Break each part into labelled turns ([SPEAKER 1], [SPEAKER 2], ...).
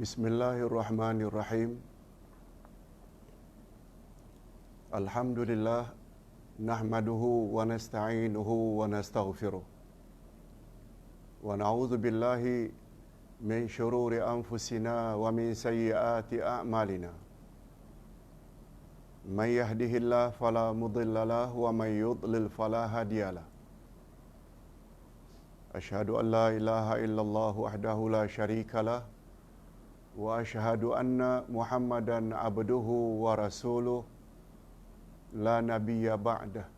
[SPEAKER 1] Bismillahirrahmanirrahim. Alhamdulillah nahmaduhu wa nasta'inuhu wa nastaghfiruh. Wa na'udzu billahi min shururi anfusina wa min sayyiati a'malina. Man yahdihillahu fala mudilla lahu wa man yudlil fala hadiyalah. Asyhadu an la ilaha illallah wahdahu la syarika lah wa asyhadu anna Muhammadan abduhu wa rasuluh la nabiyya ba'dah.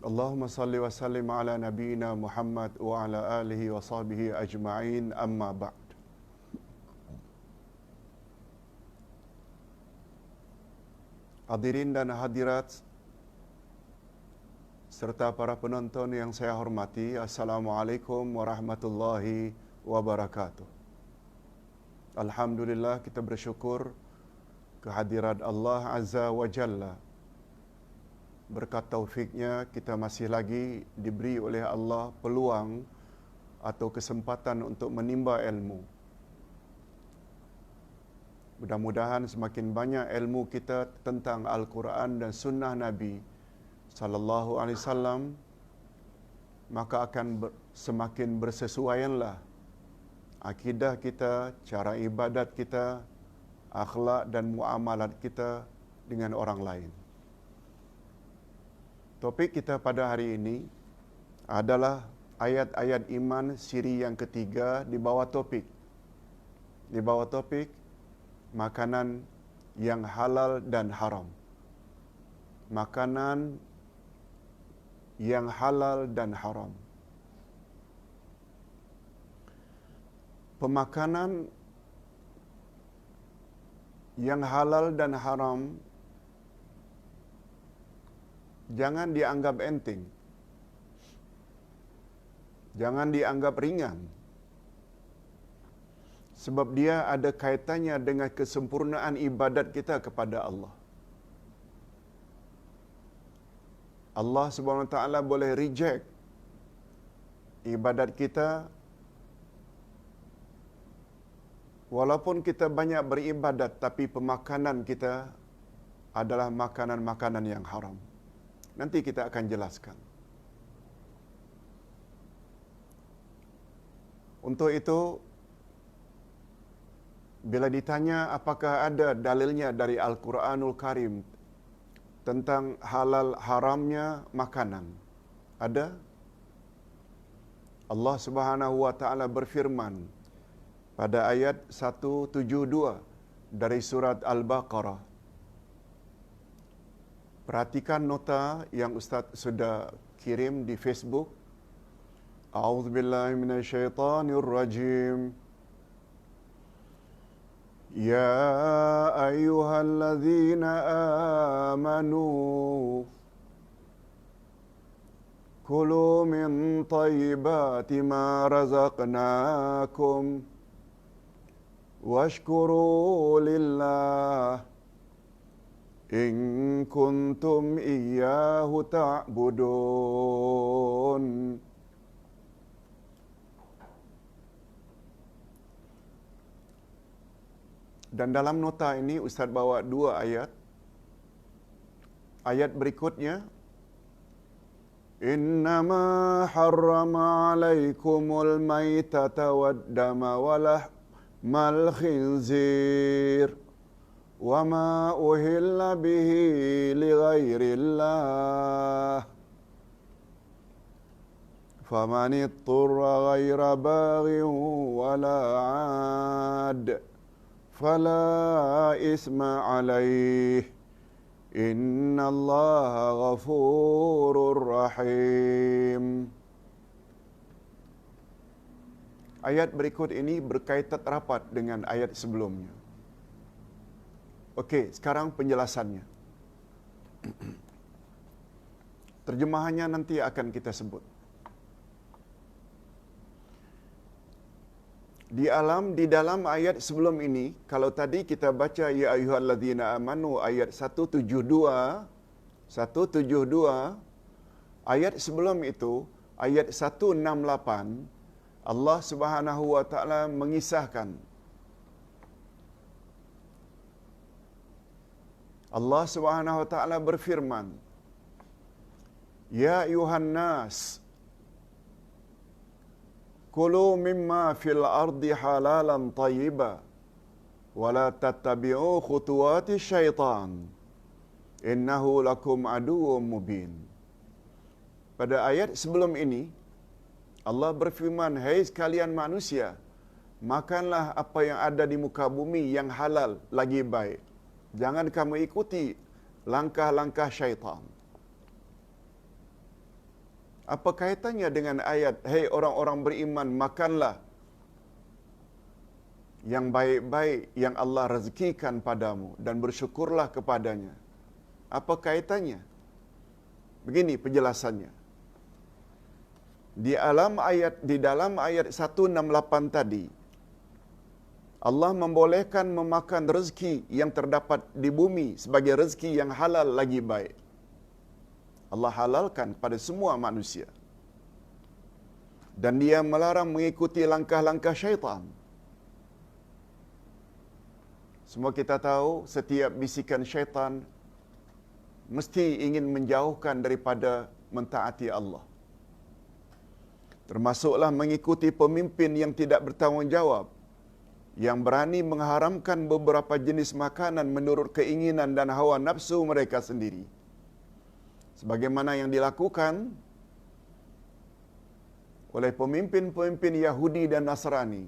[SPEAKER 1] Allahumma salli wa sallim ala nabiyyina Muhammad wa ala alihi wa sahbihi ajma'in, amma ba'd. Hadirin dan hadirat serta para penonton yang saya hormati, Assalamualaikum warahmatullahi wabarakatuh. Alhamdulillah, kita bersyukur kehadirat Allah Azza wa Jalla. Berkat taufiknya kita masih lagi diberi oleh Allah peluang atau kesempatan untuk menimba ilmu. Mudah-mudahan semakin banyak ilmu kita tentang Al-Quran dan Sunnah Nabi sallallahu alaihi wasallam, maka akan semakin bersesuaianlah akidah kita, cara ibadat kita, akhlak dan muamalat kita dengan orang lain. Topik kita pada hari ini adalah ayat-ayat iman siri yang ketiga di bawah topik makanan yang halal dan haram. Makanan yang halal dan haram. Pemakanan yang halal dan haram jangan dianggap enteng. Jangan dianggap ringan. Sebab dia ada kaitannya dengan kesempurnaan ibadat kita kepada Allah. Allah Subhanahu Wa Taala boleh reject ibadat kita walaupun kita banyak beribadat, tapi pemakanan kita adalah makanan-makanan yang haram. Nanti kita akan jelaskan. Untuk itu, bila ditanya apakah ada dalilnya dari Al-Quranul Karim tentang halal haramnya makanan, ada? Allah Subhanahu Wa Taala berfirman pada ayat 172 dari surat Al-Baqarah. Perhatikan nota yang Ustaz sudah kirim di Facebook. A'udzubillahi minasyaitonirrajim. Ya ayyuhalladzina amanu kulu min thayyibati ma razaqnakum washkuru lillah in kuntum iyyahu ta'budun. Dan dalam nota ini Ustaz bawa dua ayat. Ayat berikutnya, Innama harrama alaikumul maitata waddama walahmal khinzir wama uhilla bihi lighairillah faman ittara ghaira baghin wala 'ad fala isma alaih innallaha ghafurur rahim. Ayat berikut ini berkaitan rapat dengan ayat sebelumnya. Okey, sekarang penjelasannya. Terjemahannya nanti akan kita sebut. Di dalam ayat sebelum ini, kalau tadi kita baca ya ayyuhalladzina amanu ayat 172, ayat sebelum itu ayat 168 Allah Subhanahu wa taala mengisahkan, Allah Subhanahu wa taala berfirman, "Ya ayuhan nas, kulu mimma fil ardi halalan tayyiba, wa la tattabi'u khutuwati syaitan, innahu lakum aduwwum mubin." Pada ayat sebelum ini, Allah berfirman, "Hai sekalian manusia, makanlah apa yang ada di muka bumi yang halal lagi baik. Jangan kamu ikuti langkah-langkah syaitan." Apa kaitannya dengan ayat, "Hei orang-orang beriman, makanlah yang baik-baik yang Allah rezekikan padamu dan bersyukurlah kepadanya"? Apa kaitannya? Begini penjelasannya. Di dalam ayat 168 tadi, Allah membolehkan memakan rezeki yang terdapat di bumi sebagai rezeki yang halal lagi baik. Allah halalkan pada semua manusia. Dan Dia melarang mengikuti langkah-langkah syaitan. Semua kita tahu setiap bisikan syaitan mesti ingin menjauhkan daripada mentaati Allah. Termasuklah mengikuti pemimpin yang tidak bertanggungjawab, yang berani mengharamkan beberapa jenis makanan menurut keinginan dan hawa nafsu mereka sendiri. Sebagaimana yang dilakukan oleh pemimpin-pemimpin Yahudi dan Nasrani.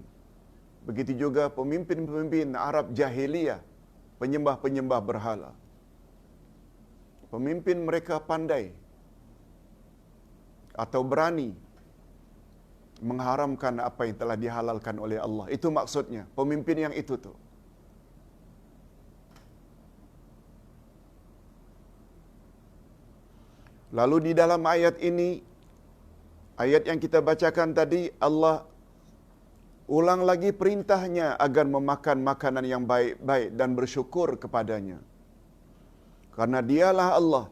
[SPEAKER 1] Begitu juga pemimpin-pemimpin Arab Jahiliyah, penyembah-penyembah berhala. Pemimpin mereka pandai atau berani mengharamkan apa yang telah dihalalkan oleh Allah. Itu maksudnya, pemimpin yang itu tuh. Lalu di dalam ayat ini, ayat yang kita bacakan tadi, Allah ulang lagi perintahnya agar memakan makanan yang baik-baik dan bersyukur kepadanya. Karena Dialah Allah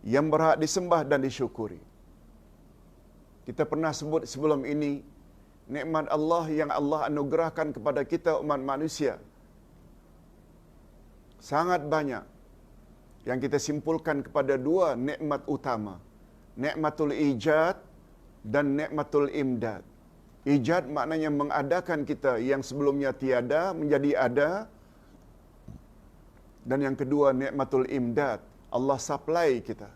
[SPEAKER 1] yang berhak disembah dan disyukuri. Kita pernah sebut sebelum ini, nikmat Allah yang Allah anugerahkan kepada kita umat manusia sangat banyak. Yang kita simpulkan kepada dua nikmat utama, nikmatul ijad dan nikmatul imdad. Ijad maknanya mengadakan kita yang sebelumnya tiada menjadi ada. Dan yang kedua, nikmatul imdad, Allah supply kita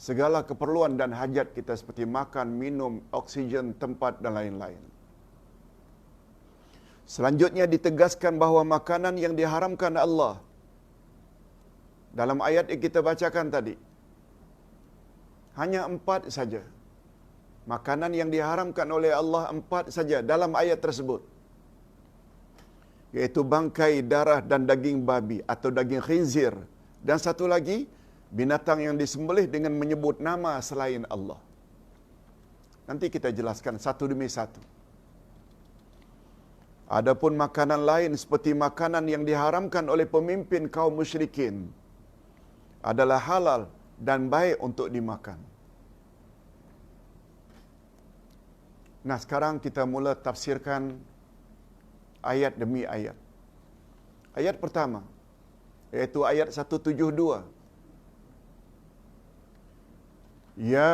[SPEAKER 1] segala keperluan dan hajat kita seperti makan, minum, oksigen, tempat dan lain-lain. Selanjutnya ditegaskan bahawa makanan yang diharamkan Allah dalam ayat yang kita bacakan tadi hanya 4 saja. Makanan yang diharamkan oleh Allah 4 saja dalam ayat tersebut, yaitu bangkai, darah dan daging babi atau daging khinzir, dan satu lagi binatang yang disembelih dengan menyebut nama selain Allah. Nanti kita jelaskan satu demi satu. Adapun makanan lain seperti makanan yang diharamkan oleh pemimpin kaum musyrikin adalah halal dan baik untuk dimakan. Nah, sekarang kita mula tafsirkan ayat demi ayat. Ayat pertama, yaitu ayat 172. Ya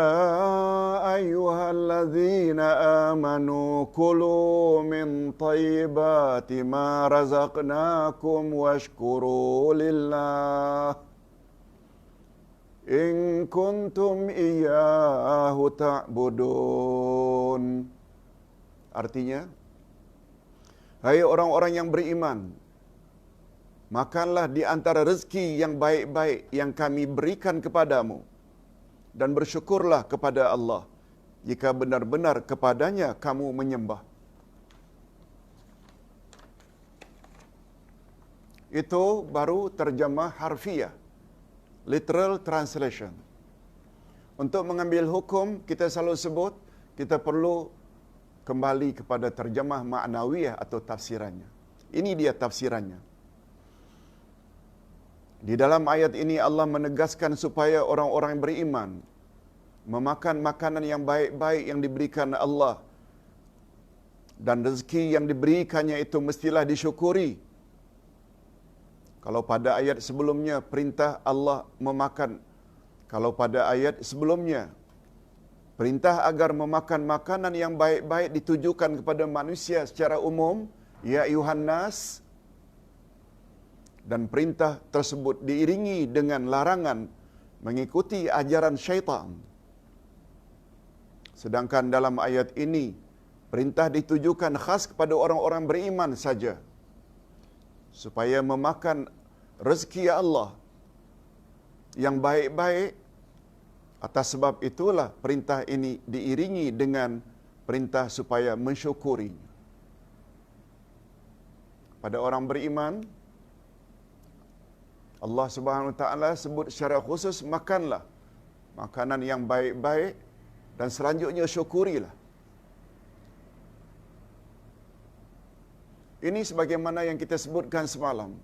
[SPEAKER 1] ayyuhalladzina amanu kulu min thayyibati ma razaqnakum washkuru lillah in kuntum iyyahu ta'budun. Artinya, hai orang-orang yang beriman, makanlah di antara rezeki yang baik-baik yang kami berikan kepadamu, dan bersyukurlah kepada Allah jika benar-benar kepadanya kamu menyembah. Itu baru terjemah harfiah, literal translation. Untuk mengambil hukum, kita selalu sebut, kita perlu kembali kepada terjemah ma'nawiyah atau tafsirannya. Ini dia tafsirannya. Di dalam ayat ini Allah menegaskan supaya orang-orang yang beriman memakan makanan yang baik-baik yang diberikan Allah dan rezeki yang diberikannya itu mestilah disyukuri. Kalau pada ayat sebelumnya perintah Allah memakan, kalau pada ayat sebelumnya perintah agar memakan makanan yang baik-baik ditujukan kepada manusia secara umum, ya ayuhan nas, dan perintah tersebut diiringi dengan larangan mengikuti ajaran syaitan. Sedangkan dalam ayat ini perintah ditujukan khas kepada orang-orang beriman saja, supaya memakan rezeki Allah yang baik-baik. Atas sebab itulah perintah ini diiringi dengan perintah supaya mensyukuri. Pada orang beriman, Allah Subhanahu Wa Taala sebut secara khusus, makanlah makanan yang baik-baik dan selanjutnya syukurilah. Ini sebagaimana yang kita sebutkan semalam.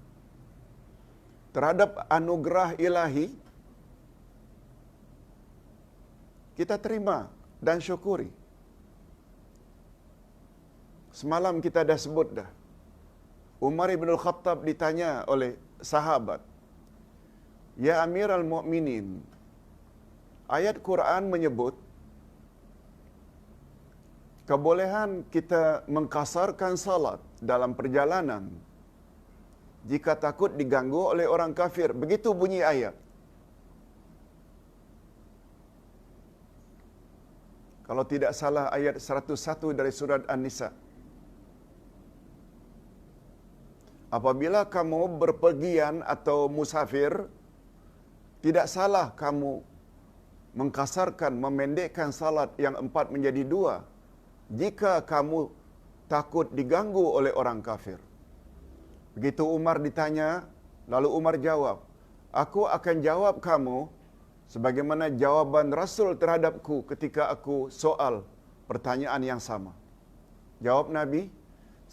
[SPEAKER 1] Terhadap anugerah ilahi, kita terima dan syukuri. Semalam kita dah sebut dah. Umar ibn al-Khattab ditanya oleh sahabat, "Ya Amirul Mukminin, ayat Quran menyebut kebolehan kita mengkasarkan salat dalam perjalanan jika takut diganggu oleh orang kafir. Begitu bunyi ayat. Kalau tidak salah ayat 101 dari surat An-Nisa. Apabila kamu berpergian atau musafir, tidak salah kamu mengkasarkan, memendekkan salat yang 4 menjadi 2 jika kamu takut diganggu oleh orang kafir." Begitu Umar ditanya, lalu Umar jawab, "Aku akan jawab kamu sebagaimana jawaban Rasul terhadapku ketika aku soal pertanyaan yang sama." Jawab Nabi,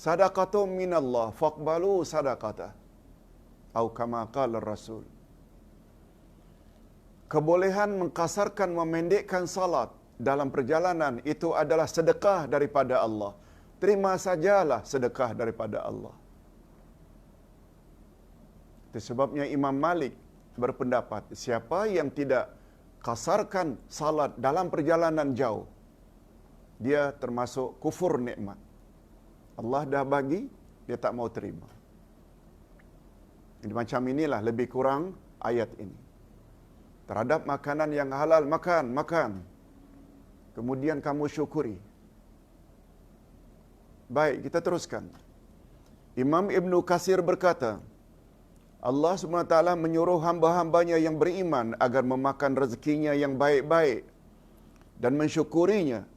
[SPEAKER 1] "Sadaqatu minallah faqbalu sadaqatah." Atau kama qala Rasul. Kebolehan mengkasarkan, memendekkan salat dalam perjalanan itu adalah sedekah daripada Allah. Terima sajalah sedekah daripada Allah. Itu sebabnya Imam Malik berpendapat, siapa yang tidak kasarkan salat dalam perjalanan jauh, dia termasuk kufur nikmat. Allah dah bagi, dia tak mau terima. Jadi macam inilah lebih kurang ayat ini. Terhadap makanan yang halal, makan. Kemudian kamu syukuri. Baik, kita teruskan. Imam Ibn Katsir berkata, Allah SWT menyuruh hamba-hambanya yang beriman agar memakan rezekinya yang baik-baik dan mensyukurinya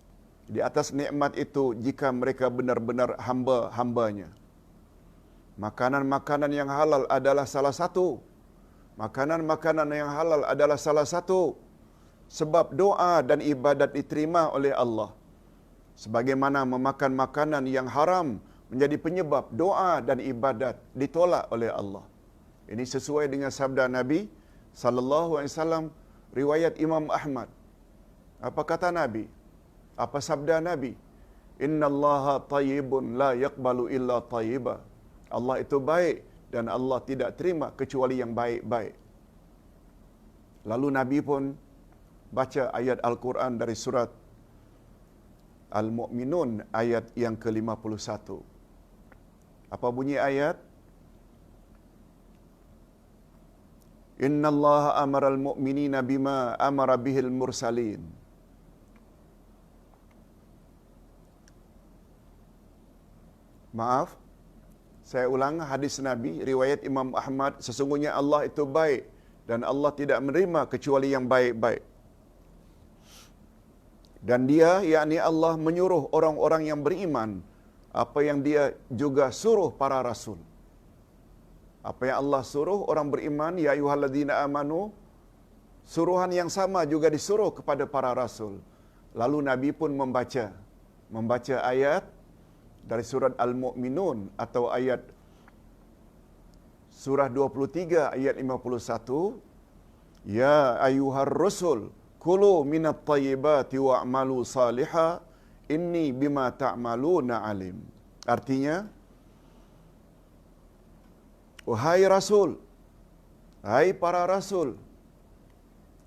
[SPEAKER 1] di atas nikmat itu jika mereka benar-benar hamba-hambanya. Makanan-makanan yang halal adalah salah satu. Makanan-makanan yang halal adalah salah satu sebab doa dan ibadat diterima oleh Allah. Sebagaimana memakan makanan yang haram menjadi penyebab doa dan ibadat ditolak oleh Allah. Ini sesuai dengan sabda Nabi sallallahu alaihi wasallam, riwayat Imam Ahmad. Apa kata Nabi? Apa sabda Nabi? Innallaha tayyibun la yaqbalu illa tayyiba. Allah itu baik dan Allah tidak terima kecuali yang baik-baik. Lalu Nabi pun baca ayat Al-Quran dari surat Al-Mu'minun ayat yang ke-51. Apa bunyi ayat? Innallaha amaral mu'minina bima amara bihil mursalin. Maaf, saya ulang hadis Nabi, riwayat Imam Ahmad, sesungguhnya Allah itu baik dan Allah tidak menerima kecuali yang baik-baik. Dan dia, yakni Allah, menyuruh orang-orang yang beriman apa yang dia juga suruh para rasul. Apa yang Allah suruh orang beriman, ya ayyuhalladzina amanu, suruhan yang sama juga disuruh kepada para rasul. Lalu Nabi pun membaca ayat dari surat Al-Mu'minun atau ayat surah 23 ayat 51, ya ayyuhar rasul kulu minat tayyibati wa'malu salihah inni bima ta'maluna alim. Artinya, wahai Rasul, hai para Rasul,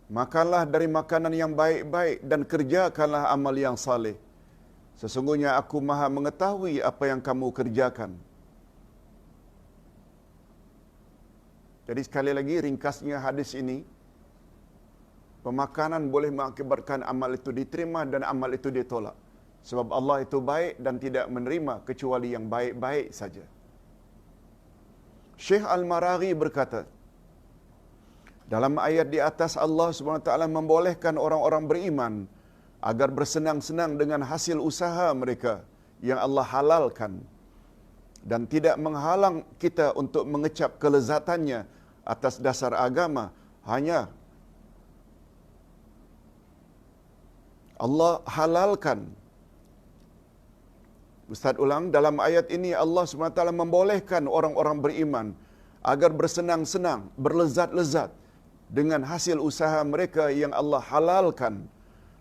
[SPEAKER 1] makanlah dari makanan yang baik-baik dan kerjakanlah amal yang saleh. Sesungguhnya aku maha mengetahui apa yang kamu kerjakan. Jadi sekali lagi ringkasnya hadis ini, pemakanan boleh mengakibatkan amal itu diterima dan amal itu ditolak. Sebab Allah itu baik dan tidak menerima kecuali yang baik-baik saja. Syekh Al-Maraghi berkata, dalam ayat di atas Allah SWT membolehkan orang-orang beriman agar bersenang-senang dengan hasil usaha mereka yang Allah halalkan dan tidak menghalang kita untuk mengecap kelezatannya atas dasar agama. Hanya Allah halalkan. Ustaz ulang, dalam ayat ini Allah SWT membolehkan orang-orang beriman agar bersenang-senang, berlezat-lezat dengan hasil usaha mereka yang Allah halalkan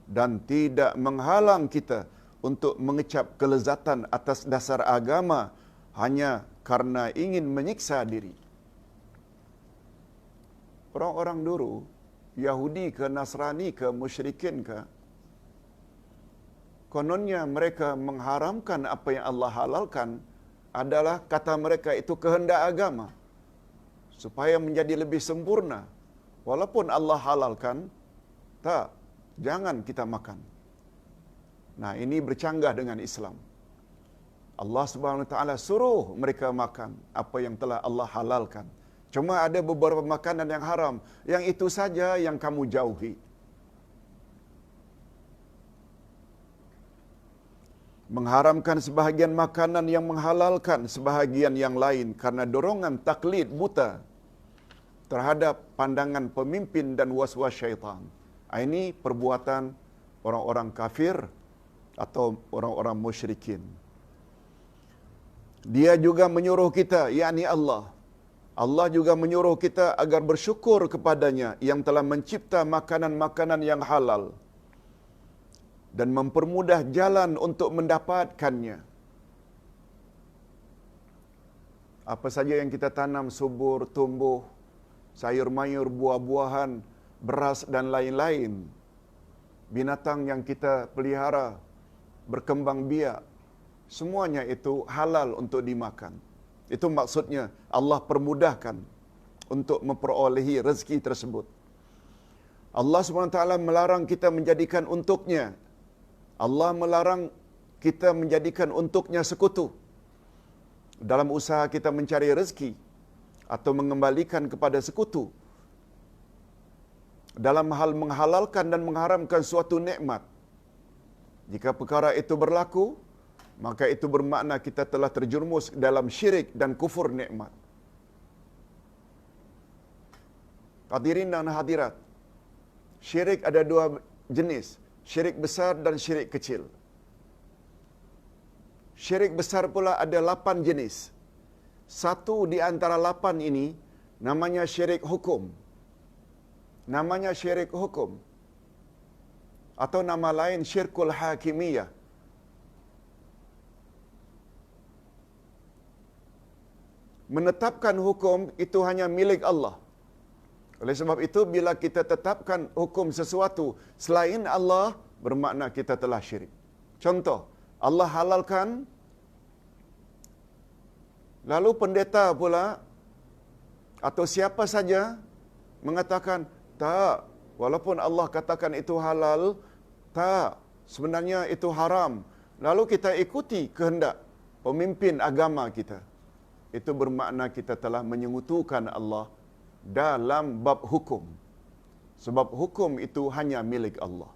[SPEAKER 1] dan tidak menghalang kita untuk mengecap kelezatan atas dasar agama hanya karena ingin menyiksa diri. Orang-orang dulu, Yahudi ke Nasrani ke musyrikin ke, kononnya mereka mengharamkan apa yang Allah halalkan adalah kata mereka itu kehendak agama supaya menjadi lebih sempurna. Walaupun Allah halalkan, tak, jangan kita makan. Nah, ini bercanggah dengan Islam. Allah Subhanahu Wa Taala suruh mereka makan apa yang telah Allah halalkan. Cuma ada beberapa makanan yang haram, yang itu saja yang kamu jauhi. Mengharamkan sebahagian makanan yang menghalalkan sebahagian yang lain karena dorongan taklid buta terhadap pandangan pemimpin dan was-was syaitan. Ini perbuatan orang-orang kafir atau orang-orang musyrikin. Dia juga menyuruh kita, yakni Allah. Allah juga menyuruh kita agar bersyukur kepadanya yang telah mencipta makanan-makanan yang halal dan mempermudah jalan untuk mendapatkannya. Apa saja yang kita tanam subur, tumbuh, sayur mayur, buah-buahan, beras dan lain-lain. Binatang yang kita pelihara, berkembang biak, semuanya itu halal untuk dimakan. Itu maksudnya Allah permudahkan untuk memperolehi rezeki tersebut. Allah SWT melarang kita menjadikan untuknya. Allah melarang kita menjadikan untuknya sekutu dalam usaha kita mencari rezeki atau mengembalikan kepada sekutu dalam hal menghalalkan dan mengharamkan suatu nikmat. Jika perkara itu berlaku, maka itu bermakna kita telah terjerumus dalam syirik dan kufur nikmat. Hadirin dan hadirat, syirik ada dua jenis, syirik besar dan syirik kecil. Syirik besar pula ada 8 jenis. Satu di antara 8 ini namanya syirik hukum. Namanya syirik hukum. Atau nama lain syirkul hakimiyah. Menetapkan hukum itu hanya milik Allah. Oleh sebab itu, bila kita tetapkan hukum sesuatu selain Allah, bermakna kita telah syirik. Contoh, Allah halalkan, lalu pendeta pula atau siapa saja mengatakan, tak, walaupun Allah katakan itu halal, tak, sebenarnya itu haram. Lalu kita ikuti kehendak pemimpin agama kita. Itu bermakna kita telah menyengutukan Allah dalam bab hukum. Sebab hukum itu hanya milik Allah.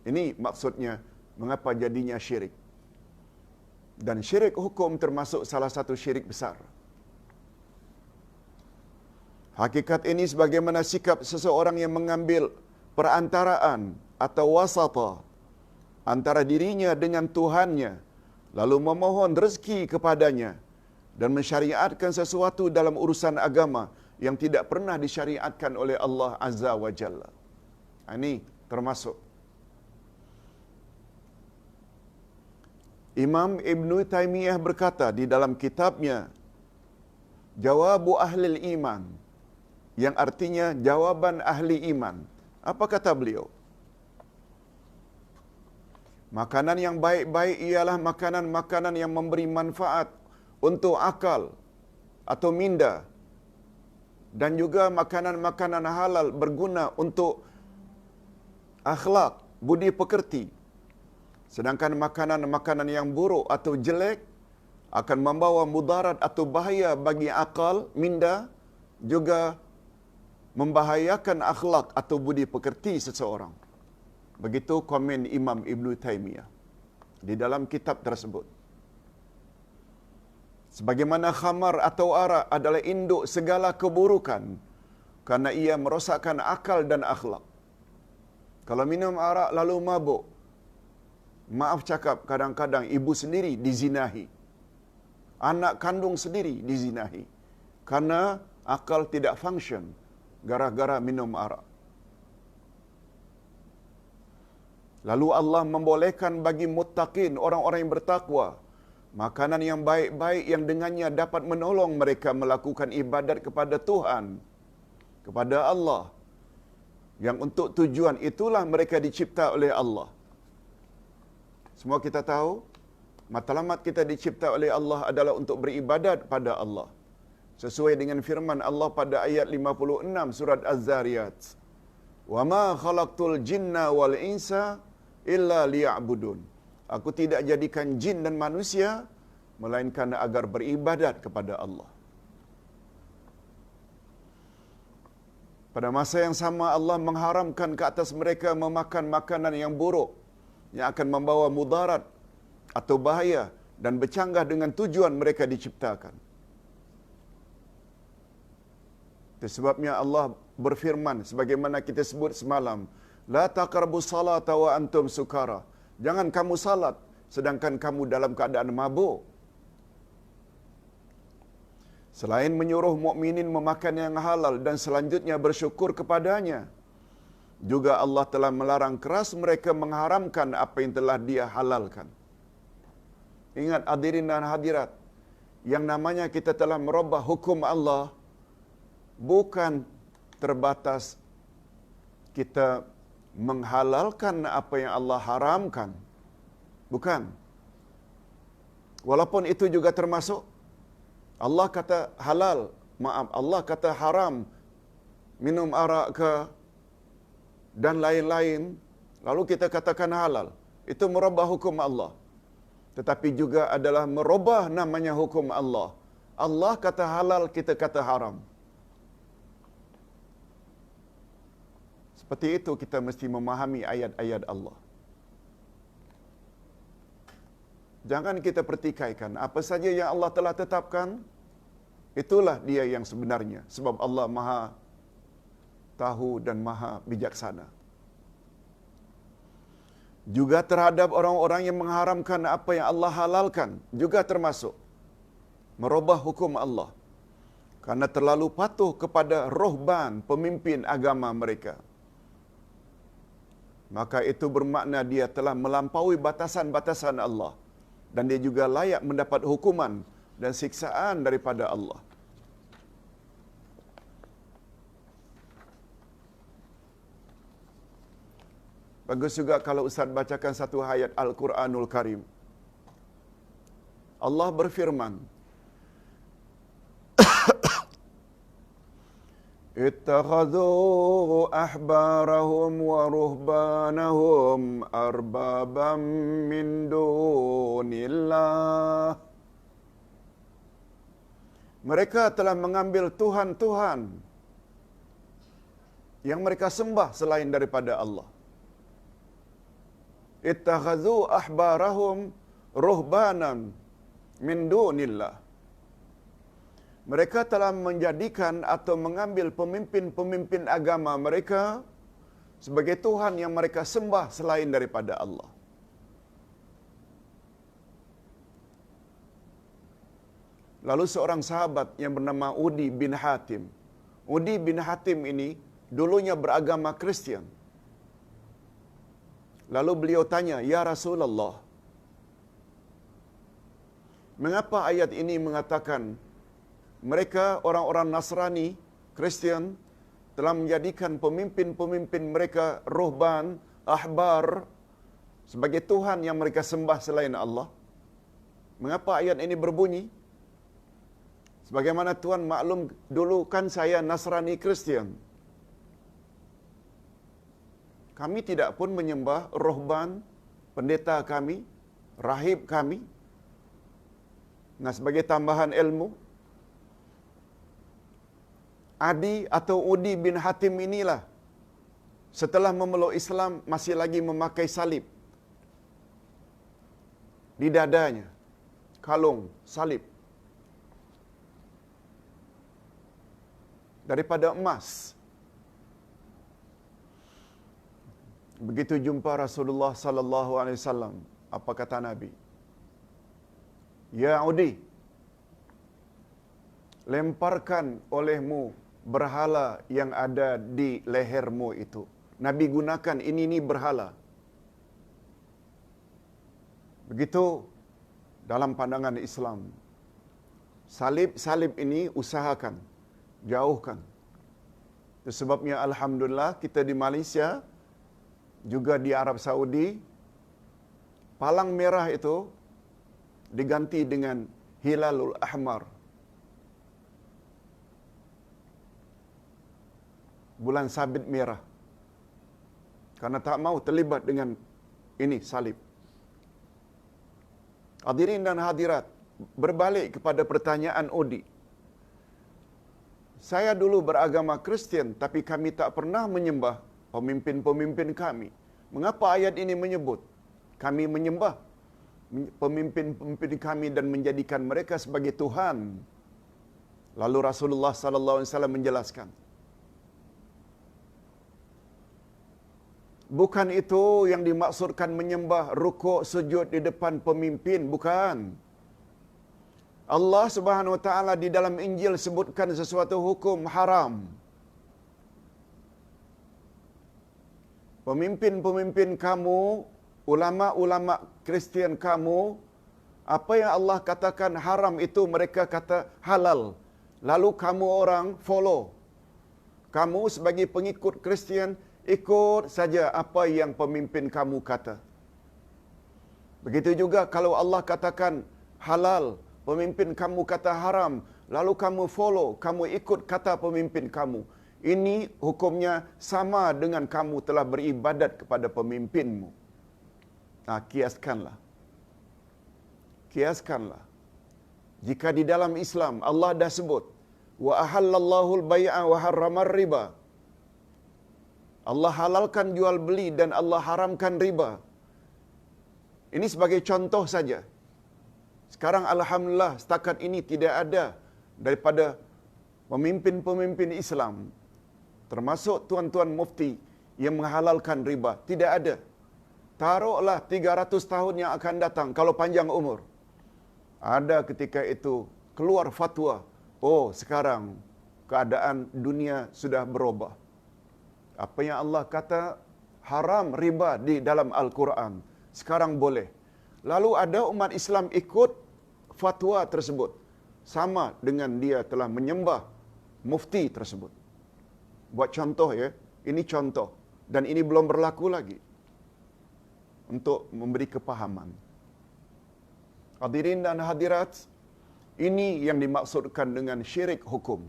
[SPEAKER 1] Ini maksudnya mengapa jadinya syirik. Dan syirik hukum termasuk salah satu syirik besar. Hakikat ini sebagaimana sikap seseorang yang mengambil perantaraan atau wasata antara dirinya dengan Tuhannya, lalu memohon rezeki kepadanya dan mensyariatkan sesuatu dalam urusan agama yang tidak pernah disyariatkan oleh Allah Azza wa Jalla. Ini termasuk. Imam Ibn Taymiyah berkata di dalam kitabnya Jawabu Ahlil Iman, yang artinya jawaban ahli iman. Apa kata beliau? Makanan yang baik-baik ialah makanan-makanan yang memberi manfaat untuk akal atau minda, dan juga makanan-makanan halal berguna untuk akhlak, budi pekerti. Sedangkan makanan-makanan yang buruk atau jelek akan membawa mudarat atau bahaya bagi akal, minda, juga membahayakan akhlak atau budi pekerti seseorang. Begitu komen Imam Ibn Taymiyah di dalam kitab tersebut. Sebagaimana khamar atau arak adalah induk segala keburukan karena ia merosakkan akal dan akhlak. Kalau minum arak lalu mabuk, maaf cakap, kadang-kadang ibu sendiri dizinahi, anak kandung sendiri dizinahi, karena akal tidak function gara-gara minum arak. Lalu Allah membolehkan bagi muttaqin, orang-orang yang bertakwa, makanan yang baik-baik yang dengannya dapat menolong mereka melakukan ibadat kepada Tuhan, kepada Allah, yang untuk tujuan itulah mereka dicipta oleh Allah. Semua kita tahu, matlamat kita dicipta oleh Allah adalah untuk beribadat pada Allah. Sesuai dengan firman Allah pada ayat 56 surat Az-Zariyat. "Wa ma khalaqtul jinna wal insa illa liya'budun." Aku tidak jadikan jin dan manusia melainkan agar beribadat kepada Allah. Pada masa yang sama Allah mengharamkan ke atas mereka memakan makanan yang buruk yang akan membawa mudarat atau bahaya dan bercanggah dengan tujuan mereka diciptakan. Itu sebabnya Allah berfirman sebagaimana kita sebut semalam, "La taqrabus salata wa antum sukara." Jangan kamu salat sedangkan kamu dalam keadaan mabuk. Selain menyuruh mukminin memakan yang halal dan selanjutnya bersyukur kepadanya, juga Allah telah melarang keras mereka mengharamkan apa yang telah Dia halalkan. Ingat hadirin dan hadirat, yang namanya kita telah merubah hukum Allah bukan terbatas kita menghalalkan apa yang Allah haramkan. Bukan. Walaupun itu juga termasuk. Allah kata halal, Allah kata haram, minum arak ke dan lain-lain, lalu kita katakan halal. Itu merubah hukum Allah. Tetapi juga adalah merubah namanya hukum Allah. Allah kata halal, kita kata haram. Seperti itu kita mesti memahami ayat-ayat Allah. Jangan kita pertikaikan. Apa saja yang Allah telah tetapkan, itulah Dia yang sebenarnya. Sebab Allah Maha tahu dan Maha bijaksana. Juga terhadap orang-orang yang mengharamkan apa yang Allah halalkan, juga termasuk merubah hukum Allah. Karena terlalu patuh kepada rohban, pemimpin agama mereka. Maka itu bermakna dia telah melampaui batasan-batasan Allah. Dan dia juga layak mendapat hukuman dan siksaan daripada Allah. Bagus juga kalau Ustaz bacakan satu ayat Al-Quranul Karim. Allah berfirman, "Ittakhadhu ahbarahum wa ruhbanahum arbabam min dunillah." Mereka telah mengambil Tuhan-Tuhan yang mereka sembah selain daripada Allah. Ittakhadhu ahbarahum ruhbanan min dunillah. Mereka telah menjadikan atau mengambil pemimpin-pemimpin agama mereka sebagai Tuhan yang mereka sembah selain daripada Allah. Lalu seorang sahabat yang bernama Udi bin Hatim. Udi bin Hatim ini dulunya beragama Kristian. Lalu beliau tanya, "Ya Rasulullah, Mengapa ayat ini mengatakan mereka orang-orang Nasrani, Kristian, telah menjadikan pemimpin-pemimpin mereka ruhban, ahbar sebagai Tuhan yang mereka sembah selain Allah? Mengapa ayat ini berbunyi? Sebagaimana Tuhan maklum, dulu kan saya Nasrani Kristian. Kami tidak pun menyembah ruhban, pendeta kami, rahib kami. Nah, sebagai tambahan ilmu, Adi atau Udi bin Hatim inilah setelah memeluk Islam masih lagi memakai salib di dadanya, kalung salib daripada emas. Begitu jumpa Rasulullah sallallahu alaihi wasallam, apa kata Nabi? Ya Udi, lemparkan olehmu berhala yang ada di lehermu itu. Nabi gunakan ini berhala. Begitu dalam pandangan Islam. Salib ini usahakan, jauhkan. Itu sebabnya alhamdulillah kita di Malaysia, juga di Arab Saudi, palang merah itu diganti dengan hilalul ahmar. Bulan sabit merah. Karena tak mau terlibat dengan ini salib. Hadirin dan hadirat, berbalik kepada pertanyaan Odi. Saya dulu beragama Kristian, tapi kami tak pernah menyembah pemimpin-pemimpin kami. Mengapa ayat ini menyebut kami menyembah pemimpin-pemimpin kami dan menjadikan mereka sebagai Tuhan? Lalu Rasulullah sallallahu alaihi wasallam menjelaskan, bukan itu yang dimaksudkan menyembah rukuk sujud di depan pemimpin, bukan. Allah Subhanahu wa taala di dalam Injil sebutkan sesuatu hukum haram. Pemimpin-pemimpin kamu, ulama-ulama Kristian kamu, apa yang Allah katakan haram itu mereka kata halal. Lalu kamu orang follow. Kamu sebagai pengikut Kristian ikut saja apa yang pemimpin kamu kata. Begitu juga kalau Allah katakan halal, pemimpin kamu kata haram, lalu kamu follow, kamu ikut kata pemimpin kamu. Ini hukumnya sama dengan kamu telah beribadat kepada pemimpinmu. Nah, kiaskanlah. Kiaskanlah. Jika di dalam Islam Allah dah sebut, wa ahallallahu al-bai'a wa harramar riba. Allah halalkan jual beli dan Allah haramkan riba. Ini sebagai contoh saja. Sekarang alhamdulillah setakat ini tidak ada daripada pemimpin-pemimpin Islam, termasuk tuan-tuan mufti, yang menghalalkan riba. Tidak ada. Taruhlah 300 tahun yang akan datang, kalau panjang umur, ada ketika itu keluar fatwa, oh sekarang keadaan dunia sudah berubah. Apa yang Allah kata haram riba di dalam Al-Quran, sekarang boleh. Lalu ada umat Islam ikut fatwa tersebut, sama dengan dia telah menyembah mufti tersebut. Buat contoh ya, ini contoh. Dan ini belum berlaku lagi. Untuk memberi kepahaman. Hadirin dan hadirat, ini yang dimaksudkan dengan syirik hukum.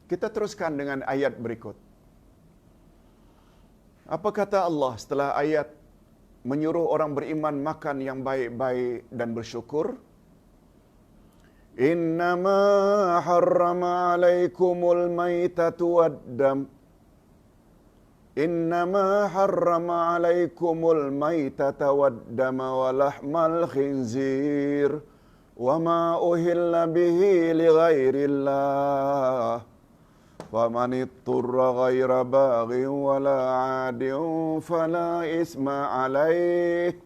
[SPEAKER 1] Kita teruskan dengan ayat berikut. Apa kata Allah setelah ayat menyuruh orang beriman makan yang baik-baik dan bersyukur? Innama harrama alaikumul maitatu waddam. Innama harrama alaikumul maitata waddama wa lahmal khinzir wa ma uhilla bihi li ghairillah. فَمَنِ اضْطُرَّ غَيْرَ بَاغٍ وَلَا عَادٍ فَلَا إِثْمَ عَلَيْهِ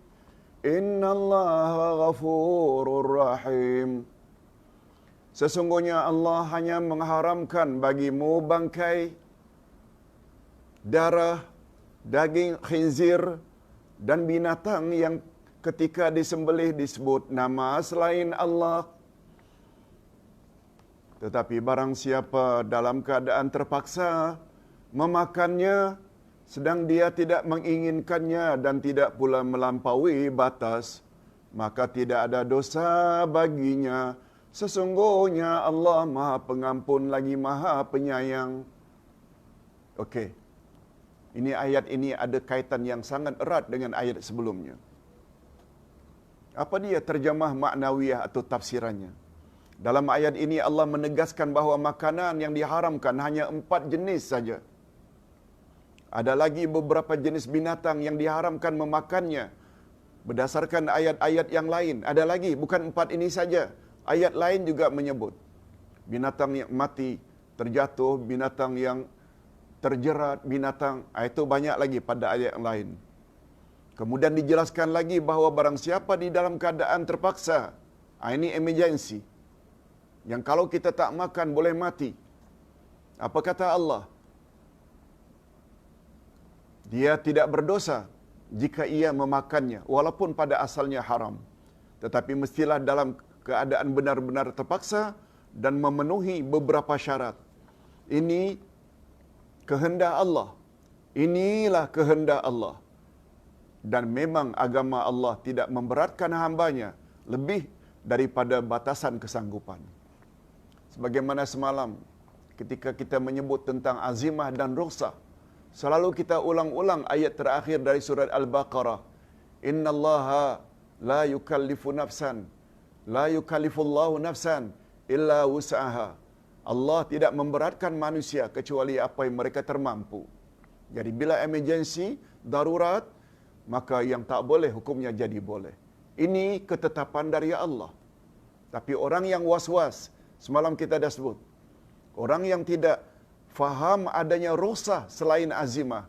[SPEAKER 1] إِنَّ اللَّهَ غَفُورٌ رَحِيمٌ. Sesungguhnya Allah hanya mengharamkan bagimu bangkai, darah, daging khinzir dan binatang yang ketika disembelih disebut nama selain Allah. Tetapi barang siapa dalam keadaan terpaksa memakannya sedang dia tidak menginginkannya dan tidak pula melampaui batas, maka tidak ada dosa baginya. Sesungguhnya Allah Maha Pengampun lagi Maha Penyayang. Okey. Ini ayat ini ada kaitan yang sangat erat dengan ayat sebelumnya. Apa dia terjemah maknawiyah atau tafsirannya? Dalam ayat ini Allah menegaskan bahawa makanan yang diharamkan hanya 4 jenis saja. Ada lagi beberapa jenis binatang yang diharamkan memakannya berdasarkan ayat-ayat yang lain. Ada lagi, bukan 4 ini saja. Ayat lain juga menyebut binatang yang mati, terjatuh, binatang yang terjerat, binatang, itu banyak lagi pada ayat yang lain. Kemudian dijelaskan lagi bahawa barang siapa di dalam keadaan terpaksa, ini emergency, yang kalau kita tak makan boleh mati. Apa kata Allah? Dia tidak berdosa jika ia memakannya, walaupun pada asalnya haram. Tetapi mestilah dalam keadaan benar-benar terpaksa dan memenuhi beberapa syarat. Ini kehendak Allah. Inilah kehendak Allah. Dan memang agama Allah tidak memberatkan hambanya lebih daripada batasan kesanggupan. Sebagaimana semalam ketika kita menyebut tentang azimah dan rukhsah, selalu kita ulang-ulang ayat terakhir dari surat Al-Baqarah. Innallaha la yukallifu nafsan, la yukallifullahu nafsan illa wus'aha. Allah tidak memberatkan manusia kecuali apa yang mereka termampu. Jadi bila emergency, darurat, maka yang tak boleh hukumnya jadi boleh. Ini ketetapan dari Allah. Tapi orang yang was-was, semalam kita dah sebut, orang yang tidak faham adanya rukhsah selain azimah,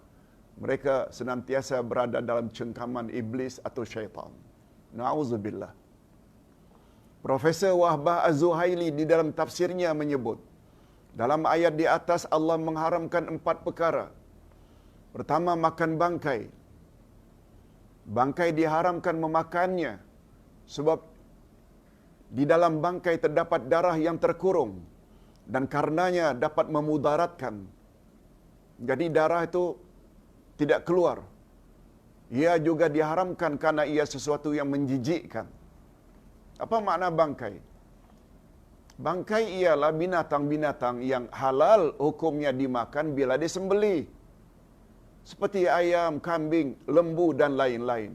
[SPEAKER 1] mereka senantiasa berada dalam cengkaman iblis atau syaitan. Na'udzubillah. Profesor Wahbah Az-Zuhaili di dalam tafsirnya menyebut, dalam ayat di atas Allah mengharamkan 4 perkara. Pertama, makan bangkai. Bangkai diharamkan memakannya sebab di dalam bangkai terdapat darah yang terkurung dan karenanya dapat memudaratkan. Jadi darah itu tidak keluar. Ia juga diharamkan karena ia sesuatu yang menjijikkan. Apa makna bangkai? Bangkai ialah binatang-binatang yang halal hukumnya dimakan bila disembelih. Seperti ayam, kambing, lembu dan lain-lain.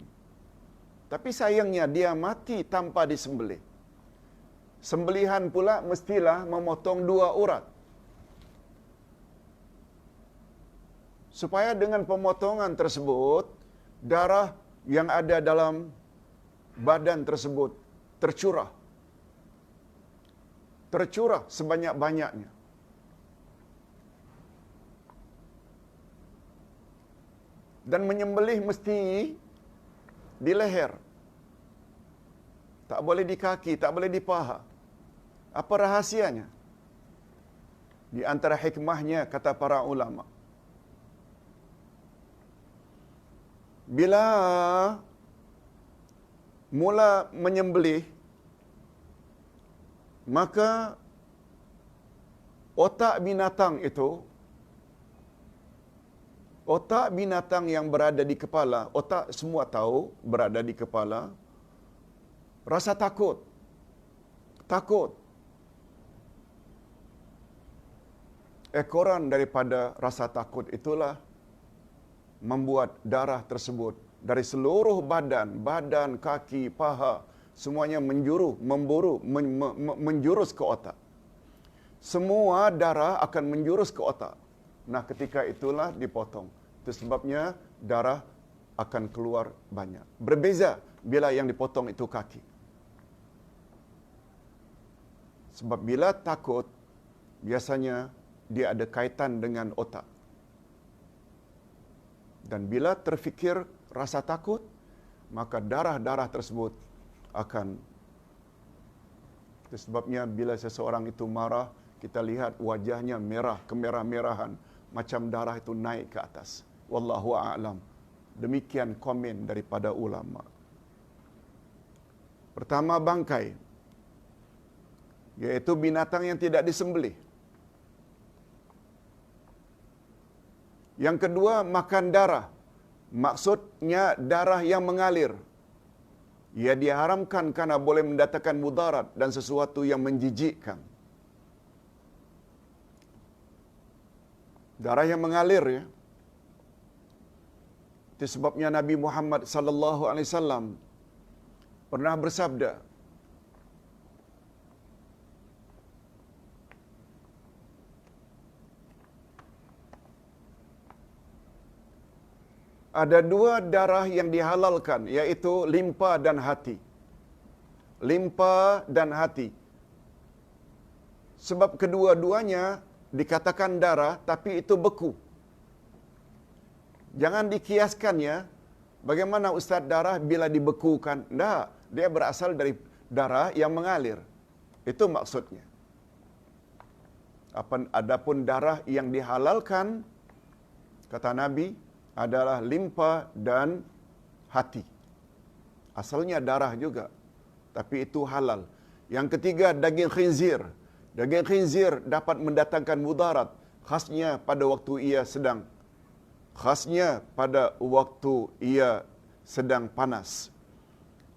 [SPEAKER 1] Tapi sayangnya dia mati tanpa disembelih. Sembelihan pula mestilah memotong 2 urat. Supaya dengan pemotongan tersebut, darah yang ada dalam badan tersebut tercurah. Tercurah sebanyak-banyaknya. Dan menyembelih mesti di leher. Tak boleh di kaki, tak boleh di paha. Apa rahasianya? Di antara hikmahnya, kata para ulama, bila mula menyembelih, maka otak binatang itu, otak binatang yang berada di kepala, otak semua tahu berada di kepala, rasa takut. Takut. Ekoran daripada rasa takut itulah membuat darah tersebut dari seluruh badan, kaki, paha, semuanya menjurus ke otak. Semua darah akan menjurus ke otak. Nah, ketika itulah dipotong. Itu sebabnya darah akan keluar banyak. Berbeza bila yang dipotong itu kaki. Sebab bila takut, biasanya dia ada kaitan dengan otak. Dan bila terfikir rasa takut, maka darah-darah tersebut akan. Itu sebabnya bila seseorang itu marah, kita lihat wajahnya merah, kemerah-merahan, macam darah itu naik ke atas. Wallahu a'lam. Demikian komen daripada ulama. Pertama, bangkai, yaitu binatang yang tidak disembelih. Yang kedua, makan darah. Maksudnya darah yang mengalir. Ia diharamkan karena boleh mendatangkan mudarat dan sesuatu yang menjijikkan. Darah yang mengalir, ya. Itu sebabnya Nabi Muhammad sallallahu alaihi wasallam pernah bersabda, ada dua darah yang dihalalkan, yaitu limpa dan hati. Limpa dan hati. Sebab kedua-duanya dikatakan darah, tapi itu beku. Jangan dikiaskannya, bagaimana Ustaz darah bila dibekukan? Tidak, dia berasal dari darah yang mengalir. Itu maksudnya. Adapun darah yang dihalalkan, kata Nabi, adalah limpa dan hati. Asalnya darah juga, tapi itu halal. Yang ketiga, daging khinzir. Daging khinzir dapat mendatangkan mudarat, khasnya pada waktu ia sedang panas.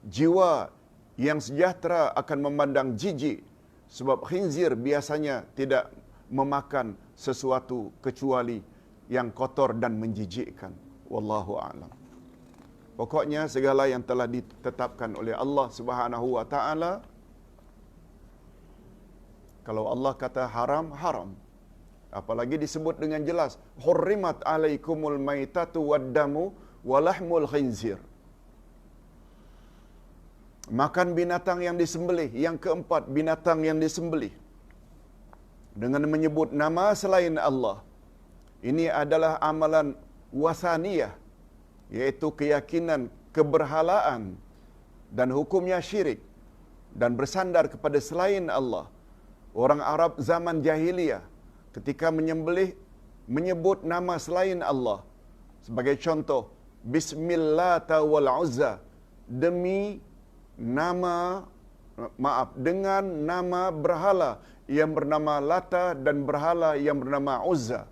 [SPEAKER 1] Jiwa yang sejahtera akan memandang jijik, sebab khinzir biasanya tidak memakan sesuatu kecuali yang kotor dan menjijikkan. Wallahu a'lam. Pokoknya segala yang telah ditetapkan oleh Allah Subhanahu wa taala, kalau Allah kata haram, haram. Apalagi disebut dengan jelas, hurrimat alaikumul maitatu waddamu walahmul khinzir. Makan binatang yang disembelih. Yang keempat, binatang yang disembelih dengan menyebut nama selain Allah. Ini adalah amalan wasaniyah, yaitu keyakinan keberhalaan dan hukumnya syirik dan bersandar kepada selain Allah. Orang Arab zaman jahiliyah ketika menyembelih menyebut nama selain Allah. Sebagai contoh, Bismillah wal Uzza, dengan nama berhala yang bernama Lata dan berhala yang bernama Uzza.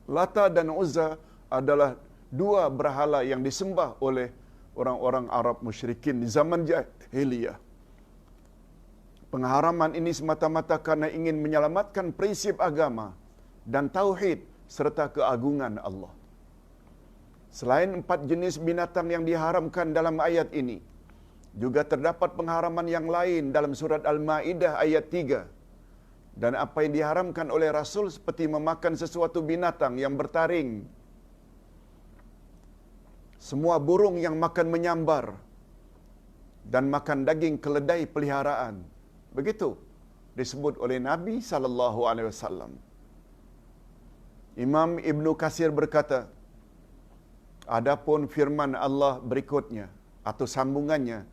[SPEAKER 1] Lata dan Uzza adalah dua berhala yang disembah oleh orang-orang Arab musyrikin di zaman jahiliyah. Pengharaman ini semata-mata karena ingin menyelamatkan prinsip agama dan tauhid serta keagungan Allah. Selain 4 jenis binatang yang diharamkan dalam ayat ini, juga terdapat pengharaman yang lain dalam surat Al-Maidah ayat 3. Dan apa yang diharamkan oleh Rasul seperti memakan sesuatu binatang yang bertaring, semua burung yang makan menyambar, dan makan daging keledai peliharaan. Begitu disebut oleh Nabi sallallahu alaihi wasallam. Imam Ibnu Katsir berkata, adapun firman Allah berikutnya atau sambungannya,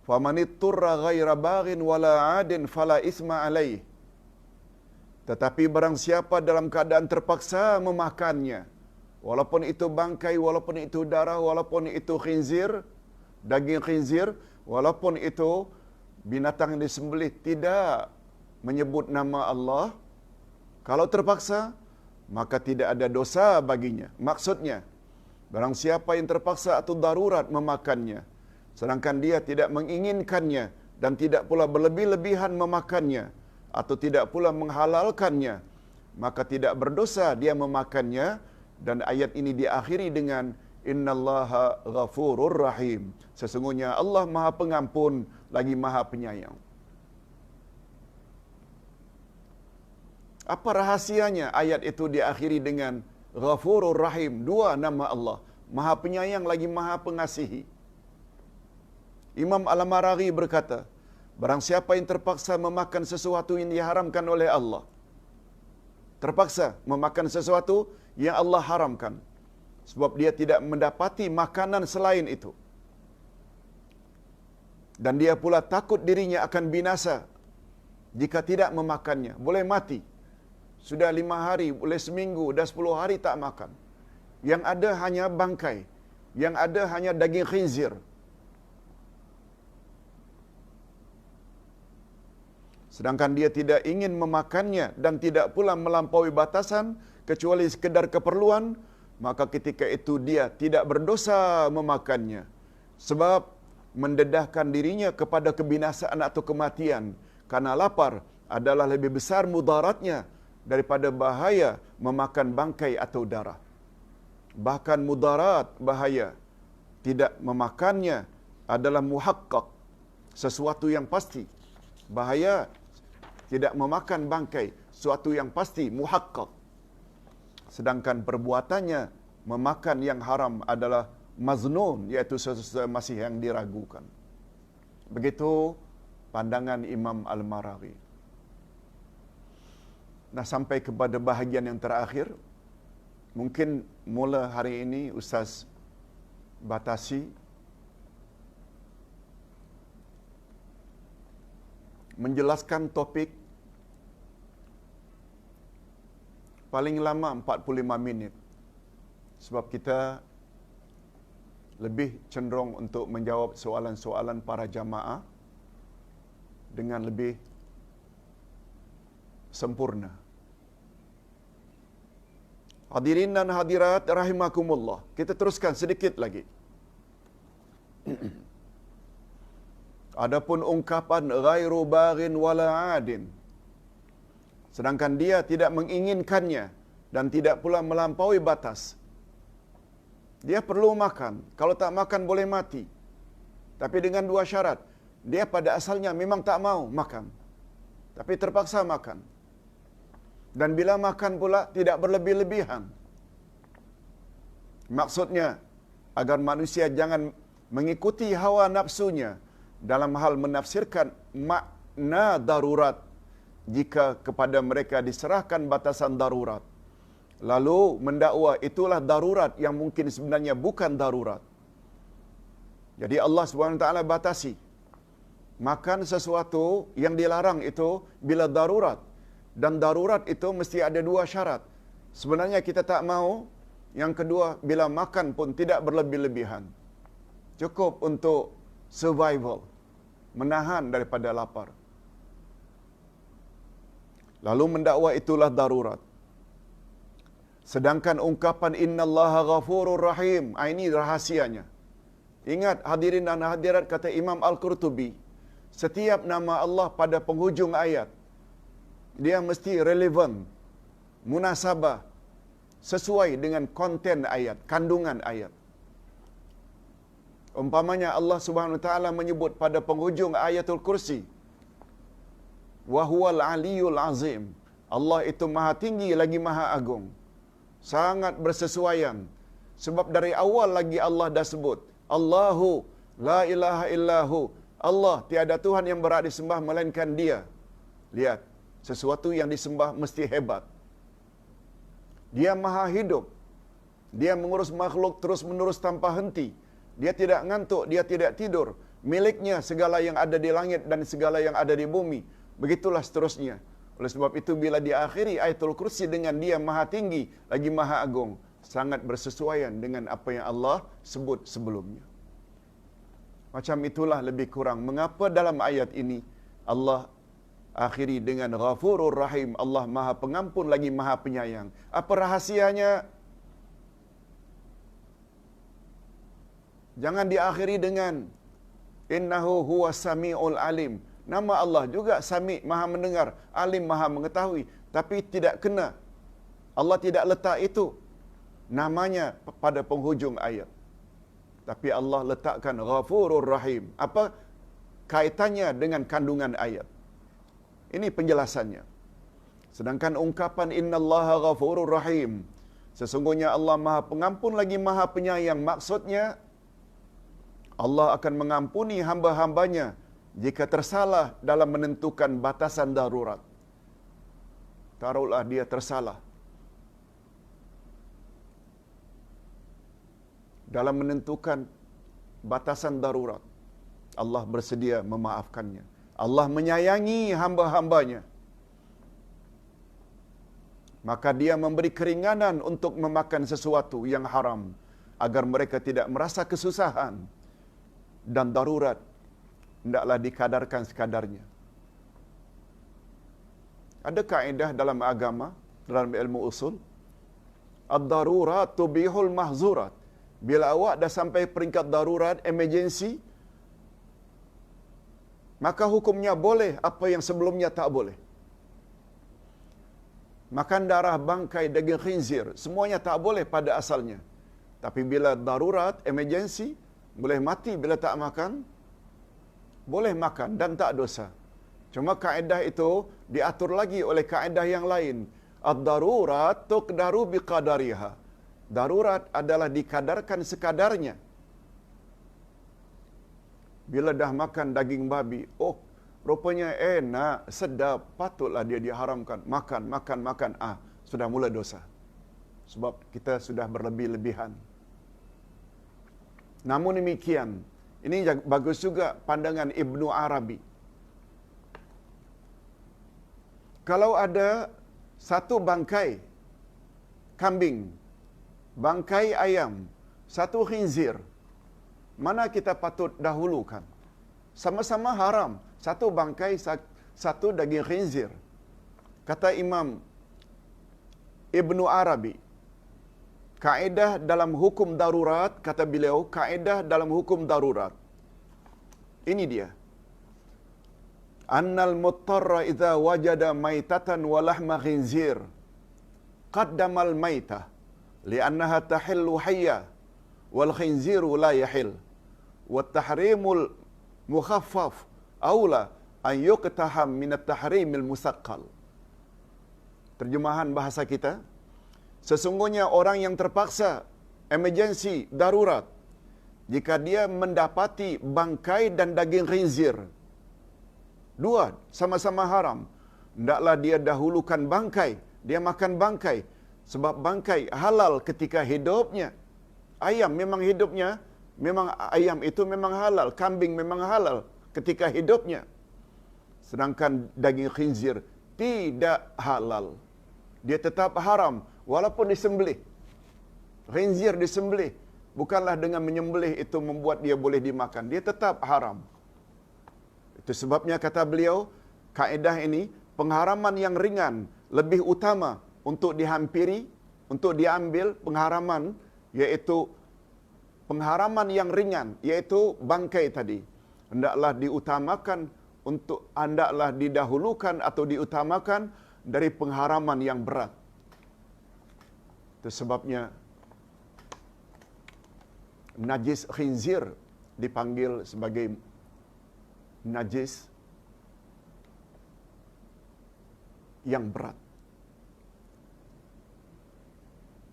[SPEAKER 1] famanitturra ghaira baghin wala 'adin fala isma alaih. Tetapi barang siapa dalam keadaan terpaksa memakannya, walaupun itu bangkai, walaupun itu darah, walaupun itu khinzir, daging khinzir, walaupun itu binatang yang disembelih tidak menyebut nama Allah, kalau terpaksa, maka tidak ada dosa baginya. Maksudnya, barang siapa yang terpaksa atau darurat memakannya, sedangkan dia tidak menginginkannya dan tidak pula berlebih-lebihan memakannya, atau tidak pula menghalalkannya, maka tidak berdosa dia memakannya. Dan ayat ini diakhiri dengan innallaha ghafurur rahim. Sesungguhnya Allah Maha Pengampun lagi Maha Penyayang. Apa rahasianya ayat itu diakhiri dengan Ghafurur Rahim, dua nama Allah, Maha Penyayang lagi Maha Pengasihi. Imam Al-Maraghi berkata, barang siapa yang terpaksa memakan sesuatu yang diharamkan oleh Allah, terpaksa memakan sesuatu yang Allah haramkan, sebab dia tidak mendapati makanan selain itu, dan dia pula takut dirinya akan binasa jika tidak memakannya, boleh mati. Sudah 5 hari, boleh seminggu, dah 10 hari tak makan. Yang ada hanya bangkai, yang ada hanya daging khinzir. sedangkan dia tidak ingin memakannya dan tidak pula melampaui batasan kecuali sekedar keperluan, maka ketika itu dia tidak berdosa memakannya, sebab mendedahkan dirinya kepada kebinasaan atau kematian, karena lapar adalah lebih besar mudaratnya daripada bahaya memakan bangkai atau darah. Bahkan mudarat, bahaya tidak memakannya adalah muhakkak, sesuatu yang pasti. Bahaya tidak memakan bangkai, sesuatu yang pasti, muhakkak. Sedangkan perbuatannya memakan yang haram adalah maznun, iaitu sesuatu masih yang diragukan. Begitu pandangan Imam Al-Marawi. Nah, sampai kepada bahagian yang terakhir, mungkin mula hari ini Ustaz batasi menjelaskan topik paling lama 45 minit. Sebab kita lebih cenderung untuk menjawab soalan-soalan para jamaah dengan lebih sempurna. Hadirin dan hadirat rahimakumullah. Kita teruskan sedikit lagi. Adapun ungkapan ghairu baghin wala adin, sedangkan dia tidak menginginkannya dan tidak pula melampaui batas. Dia perlu makan. Kalau tak makan boleh mati. Tapi dengan dua syarat. Dia pada asalnya memang tak mau makan, tapi terpaksa makan. Dan bila makan pula tidak berlebih-lebihan. Maksudnya agar manusia jangan mengikuti hawa nafsunya dalam hal menafsirkan makna darurat jika kepada mereka diserahkan batasan darurat, lalu mendakwa itulah darurat yang mungkin sebenarnya bukan darurat. Jadi Allah SWT batasi makan sesuatu yang dilarang itu bila darurat, dan darurat itu mesti ada dua syarat. Sebenarnya kita tak mau. Yang kedua, bila makan pun tidak berlebih-lebihan, cukup untuk survival, menahan daripada lapar. Lalu mendakwa itulah darurat. Sedangkan ungkapan innallaha ghafurur rahim, ini rahasianya. Ingat hadirin dan hadirat, kata Imam Al-Qurtubi, setiap nama Allah pada penghujung ayat dia mesti relevan, munasabah, sesuai dengan konten ayat, kandungan ayat. Umpamanya Allah Subhanahu wa taala menyebut pada penghujung ayatul kursi, wa huwal aliyul azim, Allah itu maha tinggi lagi maha agung. Sangat bersesuaian, sebab dari awal lagi Allah dah sebut Allahu la ilaha illahu, Allah tiada Tuhan yang berhak disembah melainkan Dia. Lihat, sesuatu yang disembah mesti hebat. Dia maha hidup. Dia mengurus makhluk terus menerus tanpa henti. Dia tidak ngantuk, dia tidak tidur. Miliknya segala yang ada di langit dan segala yang ada di bumi. Begitulah seterusnya. Oleh sebab itu bila diakhiri ayatul kursi dengan dia maha tinggi lagi maha agung, sangat bersesuaian dengan apa yang Allah sebut sebelumnya. Macam itulah lebih kurang mengapa dalam ayat ini Allah akhiri dengan Ghafurur Rahim, Allah maha pengampun lagi maha penyayang. Apa rahasianya? Jangan diakhiri dengan innahu huwas samiul alim. Nama Allah juga Sami, maha mendengar, Alim, maha mengetahui. Tapi tidak kena, Allah tidak letak itu namanya pada penghujung ayat. Tapi Allah letakkan Ghafurur Rahim. Apa kaitannya dengan kandungan ayat? Ini penjelasannya. Sedangkan ungkapan innallaha ghafurur rahim, sesungguhnya Allah maha pengampun lagi maha penyayang, maksudnya Allah akan mengampuni hamba-hambanya jika tersalah dalam menentukan batasan darurat. Taruhlah dia tersalah dalam menentukan batasan darurat, Allah bersedia memaafkannya. Allah menyayangi hamba-hambanya, maka dia memberi keringanan untuk memakan sesuatu yang haram agar mereka tidak merasa kesusahan. Dan darurat hendaklah dikadarkan sekadarnya. Ada kaedah dalam agama, dalam ilmu usul, ad-darurat tubihul mahzurat. Bila awak dah sampai peringkat darurat, emergency, maka hukumnya boleh apa yang sebelumnya tak boleh. Makan darah, bangkai, daging khinzir, semuanya tak boleh pada asalnya. Tapi bila darurat, emergency, boleh mati bila tak makan, boleh makan dan tak dosa. Cuma kaedah itu diatur lagi oleh kaedah yang lain. Ad-darurat tuqdaru biqadariha. Darurat adalah dikadarkan sekadarnya. Bila dah makan daging babi, oh, rupanya enak, sedap, patutlah dia diharamkan. Makan. Sudah mula dosa. Sebab kita sudah berlebih-lebihan. Namun demikian, ini bagus juga pandangan Ibnu Arabi. Kalau ada satu bangkai kambing, bangkai ayam, satu khinzir, mana kita patut dahulukan? Sama-sama haram. Satu bangkai, satu daging khinzir. Kata Imam Ibnu Arabi, kaedah dalam hukum darurat, kata beliau, kaedah dalam hukum darurat. Ini dia. Annal muttarra idza wajada maitatan wa lahma khinzir qaddamal maitah li'annaha tahillu hayya wal khinziru la yahil wa tahrimul mukhaffaf aula an yuqtaham min at-tahrimil musaqqal. Terjemahan bahasa kita, sesungguhnya orang yang terpaksa emergency darurat, jika dia mendapati bangkai dan daging khinzir, dua sama-sama haram, hendaklah dia dahulukan bangkai, dia makan bangkai, sebab bangkai halal ketika hidupnya. Ayam memang hidupnya, memang ayam itu memang halal, kambing memang halal ketika hidupnya. Sedangkan daging khinzir tidak halal. Dia tetap haram walaupun disembelih. Khinzir disembelih, bukanlah dengan menyembelih itu membuat dia boleh dimakan. Dia tetap haram. Itu sebabnya kata beliau, kaedah ini pengharaman yang ringan lebih utama untuk dihampiri, untuk diambil pengharaman, iaitu pengharaman yang ringan, iaitu bangkai tadi. Hendaklah diutamakan hendaklah didahulukan atau diutamakan dari pengharaman yang berat. Itu sebabnya najis khinzir dipanggil sebagai najis yang berat.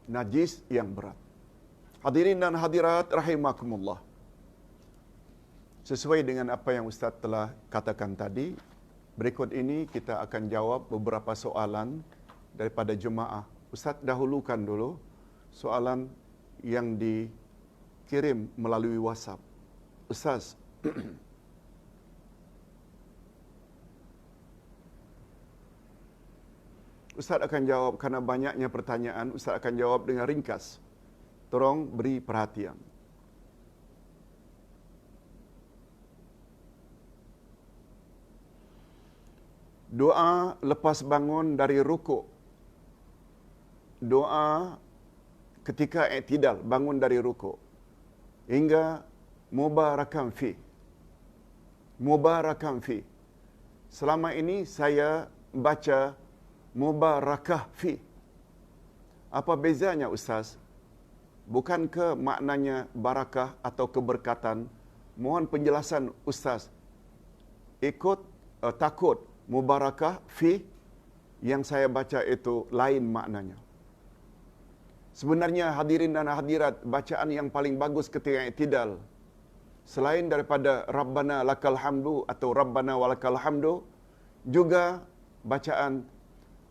[SPEAKER 1] Najis yang berat. Hadirin dan hadirat rahimakumullah. Sesuai dengan apa yang Ustaz telah katakan tadi, berikut ini kita akan jawab beberapa soalan daripada jemaah. Ustaz dahulukan dulu soalan yang dikirim melalui WhatsApp. Ustaz, Ustaz akan jawab kerana banyaknya pertanyaan, Ustaz akan jawab dengan ringkas. Tolong beri perhatian. Doa lepas bangun dari rukuk. Doa ketika i'tidal, bangun dari rukuk. Hingga mubarakan fi. Mubarakan fi. Selama ini saya baca mubarakah fi. Apa bezanya Ustaz? Bukankah maknanya barakah atau keberkatan? Mohon penjelasan Ustaz. Takut mubarakah fi yang saya baca itu lain maknanya. Sebenarnya hadirin dan hadirat, bacaan yang paling bagus ketika i'tidal, selain daripada Rabbana lakal hamdu atau Rabbana walakal hamdu, juga bacaan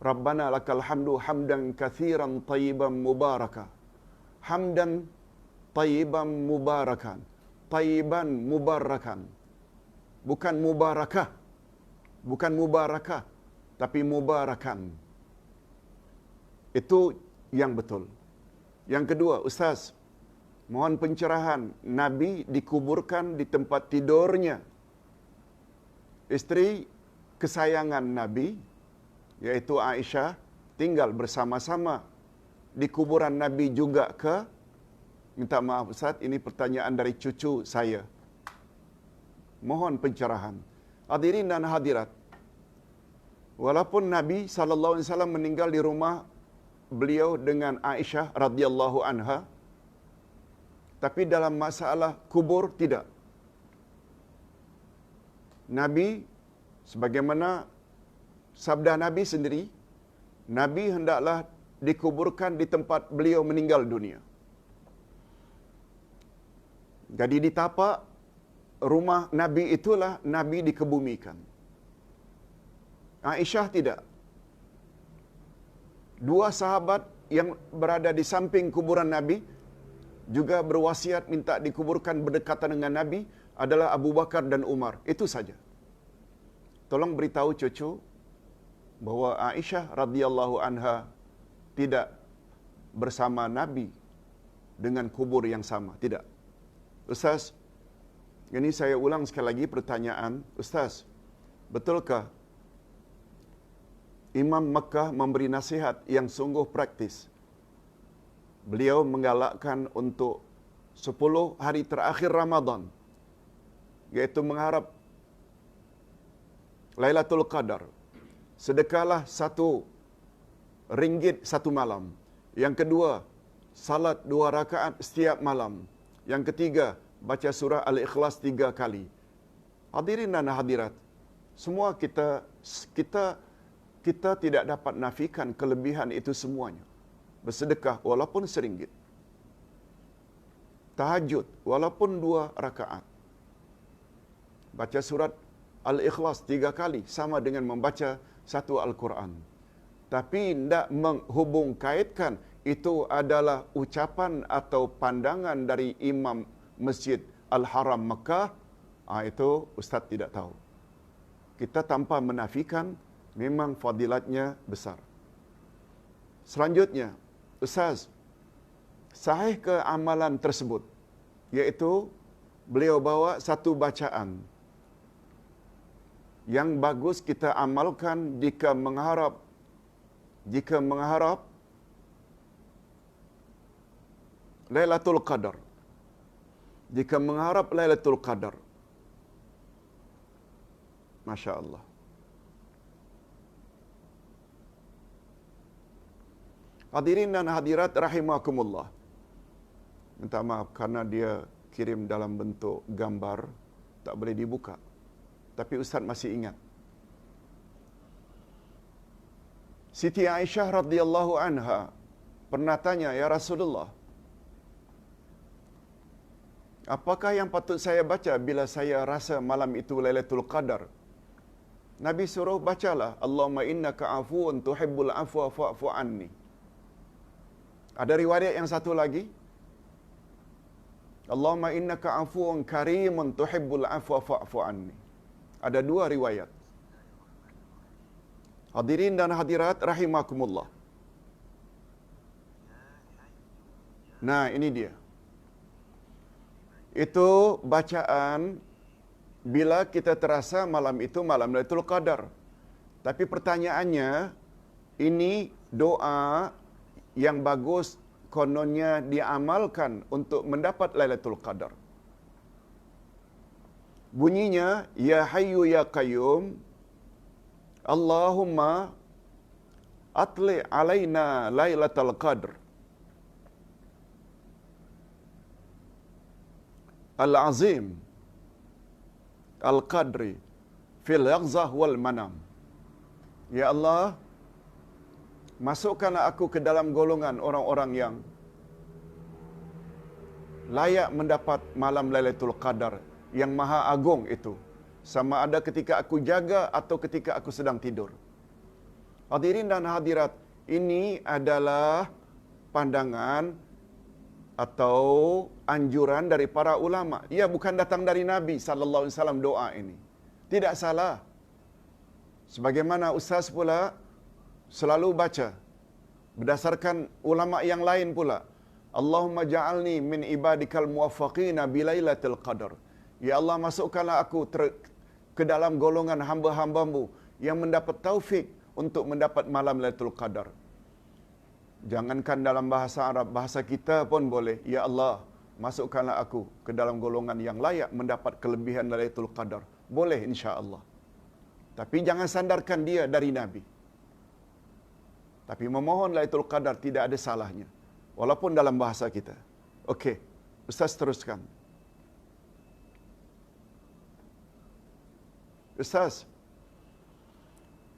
[SPEAKER 1] Rabbana lakal hamdu hamdan kathiran tayyiban mubarakah. Hamdan tayyiban mubarakan. Tayyiban mubarakan. Bukan mubarakah. Bukan mubarakah, tapi mubarakan. Itu yang betul. Yang kedua, Ustaz, mohon pencerahan. Nabi dikuburkan di tempat tidurnya. Isteri kesayangan Nabi, yaitu Aisyah, tinggal bersama-sama di kuburan Nabi juga ke? Minta maaf Ustaz, ini pertanyaan dari cucu saya. Mohon pencerahan. Hadirin dan hadirat, walaupun Nabi SAW meninggal di rumah beliau dengan Aisyah radhiyallahu anha, tapi dalam masalah kubur tidak. Nabi, sebagaimana sabda Nabi sendiri, Nabi hendaklah dikuburkan di tempat beliau meninggal dunia. Jadi di tapak rumah Nabi itulah Nabi dikebumikan. Aisyah tidak. Dua sahabat yang berada di samping kuburan Nabi juga berwasiat minta dikuburkan berdekatan dengan Nabi adalah Abu Bakar dan Umar. Itu saja. Tolong beritahu cucu bahwa Aisyah radhiyallahu anha tidak bersama Nabi dengan kubur yang sama. Tidak. Ustaz, ini saya ulang sekali lagi pertanyaan. Ustaz, betulkah Imam Makkah memberi nasihat yang sungguh praktis? Beliau menggalakkan untuk 10 hari terakhir Ramadan, yaitu mengharap Lailatul Qadar. Sedekahlah RM1 satu malam. Yang kedua, salat 2 rakaat setiap malam. Yang ketiga, baca surah Al-Ikhlas 3 kali. Hadirin dan hadirat, semua kita tidak dapat nafikan kelebihan itu semuanya. Bersedekah walaupun RM1. Tahajud walaupun 2 rakaat. Baca surat Al-Ikhlas 3 kali sama dengan membaca satu Al-Quran. Tapi tidak menghubung kaitkan itu adalah ucapan atau pandangan dari Imam Masjid Al-Haram Makkah. Itu Ustaz tidak tahu. Kita tanpa menafikan, memang fadilatnya besar. Selanjutnya, Ustaz, sahih ke amalan tersebut? Iaitu beliau bawa satu bacaan yang bagus kita amalkan jika mengharap Lailatul Qadar. Jika mengharap Lailatul Qadar. Masya Allah. Hadirin dan hadirat rahimakumullah. Minta maaf karena dia kirim dalam bentuk gambar, tak boleh dibuka. Tapi Ustaz masih ingat. Siti Aisyah radhiyallahu anha pernah tanya, "Ya Rasulullah, apakah yang patut saya baca bila saya rasa malam itu Lailatul Qadar?" Nabi suruh bacalah, "Allahumma innaka afuwun tuhibbul afwa fa'fu anni." Ada riwayat yang satu lagi, "Allahumma innaka afuwun karimun tuhibbul afwa fa'fu anni." Ada 2 riwayat. Hadirin dan hadirat rahimakumullah. Nah, ini dia. Itu bacaan bila kita terasa malam itu malam Lailatul Qadar. Tapi pertanyaannya, ini doa yang bagus kononnya diamalkan untuk mendapat Lailatul Qadar. Bunyinya, "Ya Hayyu Ya Qayyum, Allahumma atli alaina Lailatul Qadr. Al-Azim Al-Qadri fil yaghzah wal manam." Ya Allah, masukkanlah aku ke dalam golongan orang-orang yang layak mendapat malam Lailatul Qadar yang maha agung itu, sama ada ketika aku jaga atau ketika aku sedang tidur. Hadirin dan hadirat, ini adalah pandangan atau anjuran dari para ulama. Ia bukan datang dari Nabi sallallahu alaihi wasallam doa ini. Tidak salah. Sebagaimana ustaz pula selalu baca berdasarkan ulama yang lain pula, "Allahumma ja'alni min ibadikal muwaffaqina bilailatul qadar." Ya Allah, masukkanlah aku ke dalam golongan hamba-hambamu yang mendapat taufik untuk mendapat malam Lailatul Qadar. Jangankan dalam bahasa Arab, bahasa kita pun boleh. Ya Allah, masukkanlah aku ke dalam golongan yang layak mendapat kelebihan Lailatul Qadar. Boleh insya-Allah. Tapi jangan sandarkan dia dari Nabi. Tapi memohon Lailatul Qadar tidak ada salahnya. Walaupun dalam bahasa kita. Okey, Ustaz teruskan. Ustaz,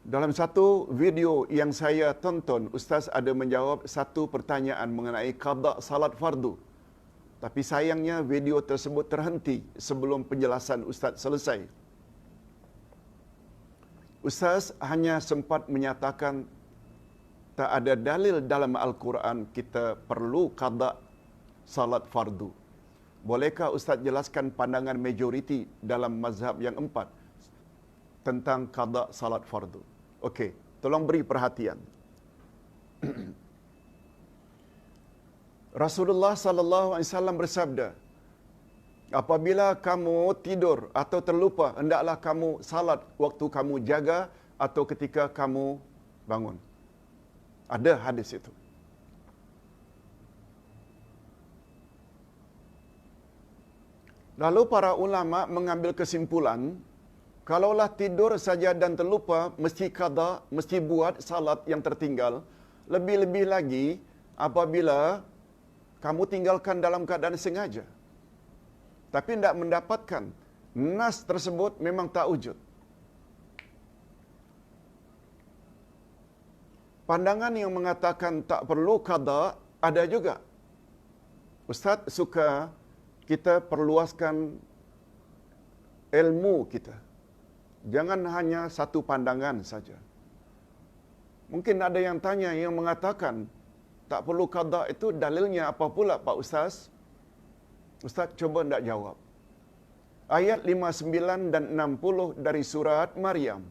[SPEAKER 1] dalam satu video yang saya tonton, Ustaz ada menjawab satu pertanyaan mengenai qada salat fardu. Tapi sayangnya video tersebut terhenti sebelum penjelasan Ustaz selesai. Ustaz hanya sempat menyatakan tak ada dalil dalam Al-Quran kita perlu qada salat fardu. Bolehkah Ustaz jelaskan pandangan majoriti dalam mazhab yang 4 tentang qada salat fardu? Okey, tolong beri perhatian. Rasulullah sallallahu alaihi wasallam bersabda, apabila kamu tidur atau terlupa, hendaklah kamu salat waktu kamu jaga atau ketika kamu bangun. Ada hadis itu. Lalu para ulama mengambil kesimpulan, kalaulah tidur saja dan terlupa, mesti qada, mesti buat salat yang tertinggal. Lebih-lebih lagi apabila kamu tinggalkan dalam keadaan sengaja. Tapi tidak mendapatkan nas tersebut memang tak wujud. Pandangan yang mengatakan tak perlu qada ada juga. Ustaz suka kita perluaskan ilmu kita. Jangan hanya satu pandangan saja. Mungkin ada yang tanya, yang mengatakan tak perlu qada itu dalilnya apa pula Pak Ustaz? Ustaz cuba tidak jawab. Ayat 59 dan 60 dari surat Maryam.